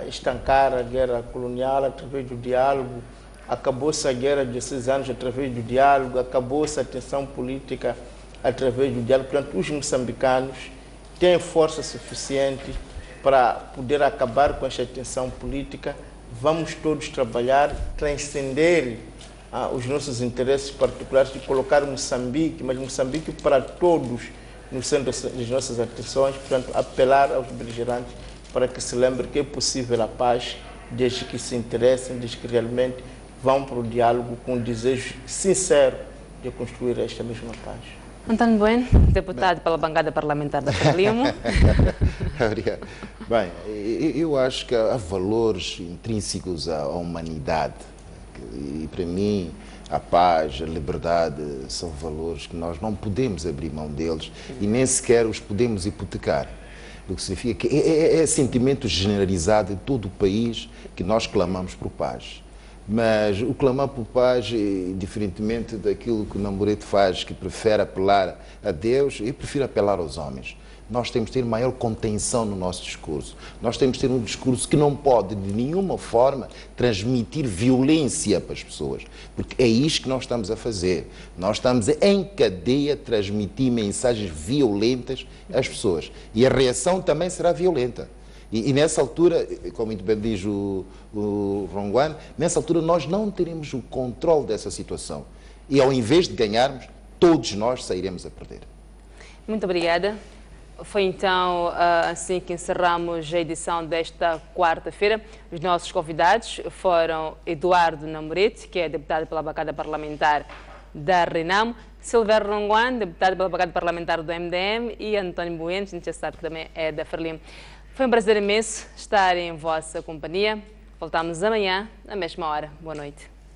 estancar a guerra colonial através do diálogo, acabou-se a guerra de 16 anos através do diálogo, acabou-se a tensão política através do diálogo. Portanto, os moçambicanos têm força suficiente para poder acabar com esta tensão política. Vamos todos trabalhar, transcender os nossos interesses particulares de colocar Moçambique, mas Moçambique para todos no centro das nossas atenções. Portanto, apelar aos beligerantes para que se lembre que é possível a paz, desde que se interessem, desde que realmente vão para o diálogo com o desejo sincero de construir esta mesma paz. Antônio Bueno, deputado pela bancada parlamentar da Frelimo. Obrigado. Bem, eu acho que há valores intrínsecos à humanidade. E para mim, a paz, a liberdade são valores que nós não podemos abrir mão deles e nem sequer os podemos hipotecar. O que significa que é sentimento generalizado em todo o país que nós clamamos por paz. Mas o clamar por paz, diferentemente daquilo que o Namborete faz, que prefere apelar a Deus, eu prefiro apelar aos homens. Nós temos que ter maior contenção no nosso discurso. Nós temos que ter um discurso que não pode, de nenhuma forma, transmitir violência para as pessoas. Porque é isto que nós estamos a fazer. Nós estamos em cadeia a transmitir mensagens violentas às pessoas. E a reação também será violenta. E nessa altura, como muito bem diz o Ronguan, nessa altura nós não teremos o controle dessa situação. E ao invés de ganharmos, todos nós sairemos a perder. Muito obrigada. Foi então assim que encerramos a edição desta quarta-feira. Os nossos convidados foram Eduardo Namborete, que é deputado pela bancada parlamentar da RENAM, Silvério Ronguan, deputado pela bancada parlamentar do MDM, e Antônio Bueno, a gente já sabe que também é da Frelimo. Foi um prazer imenso estar em vossa companhia. Voltamos amanhã, à mesma hora. Boa noite.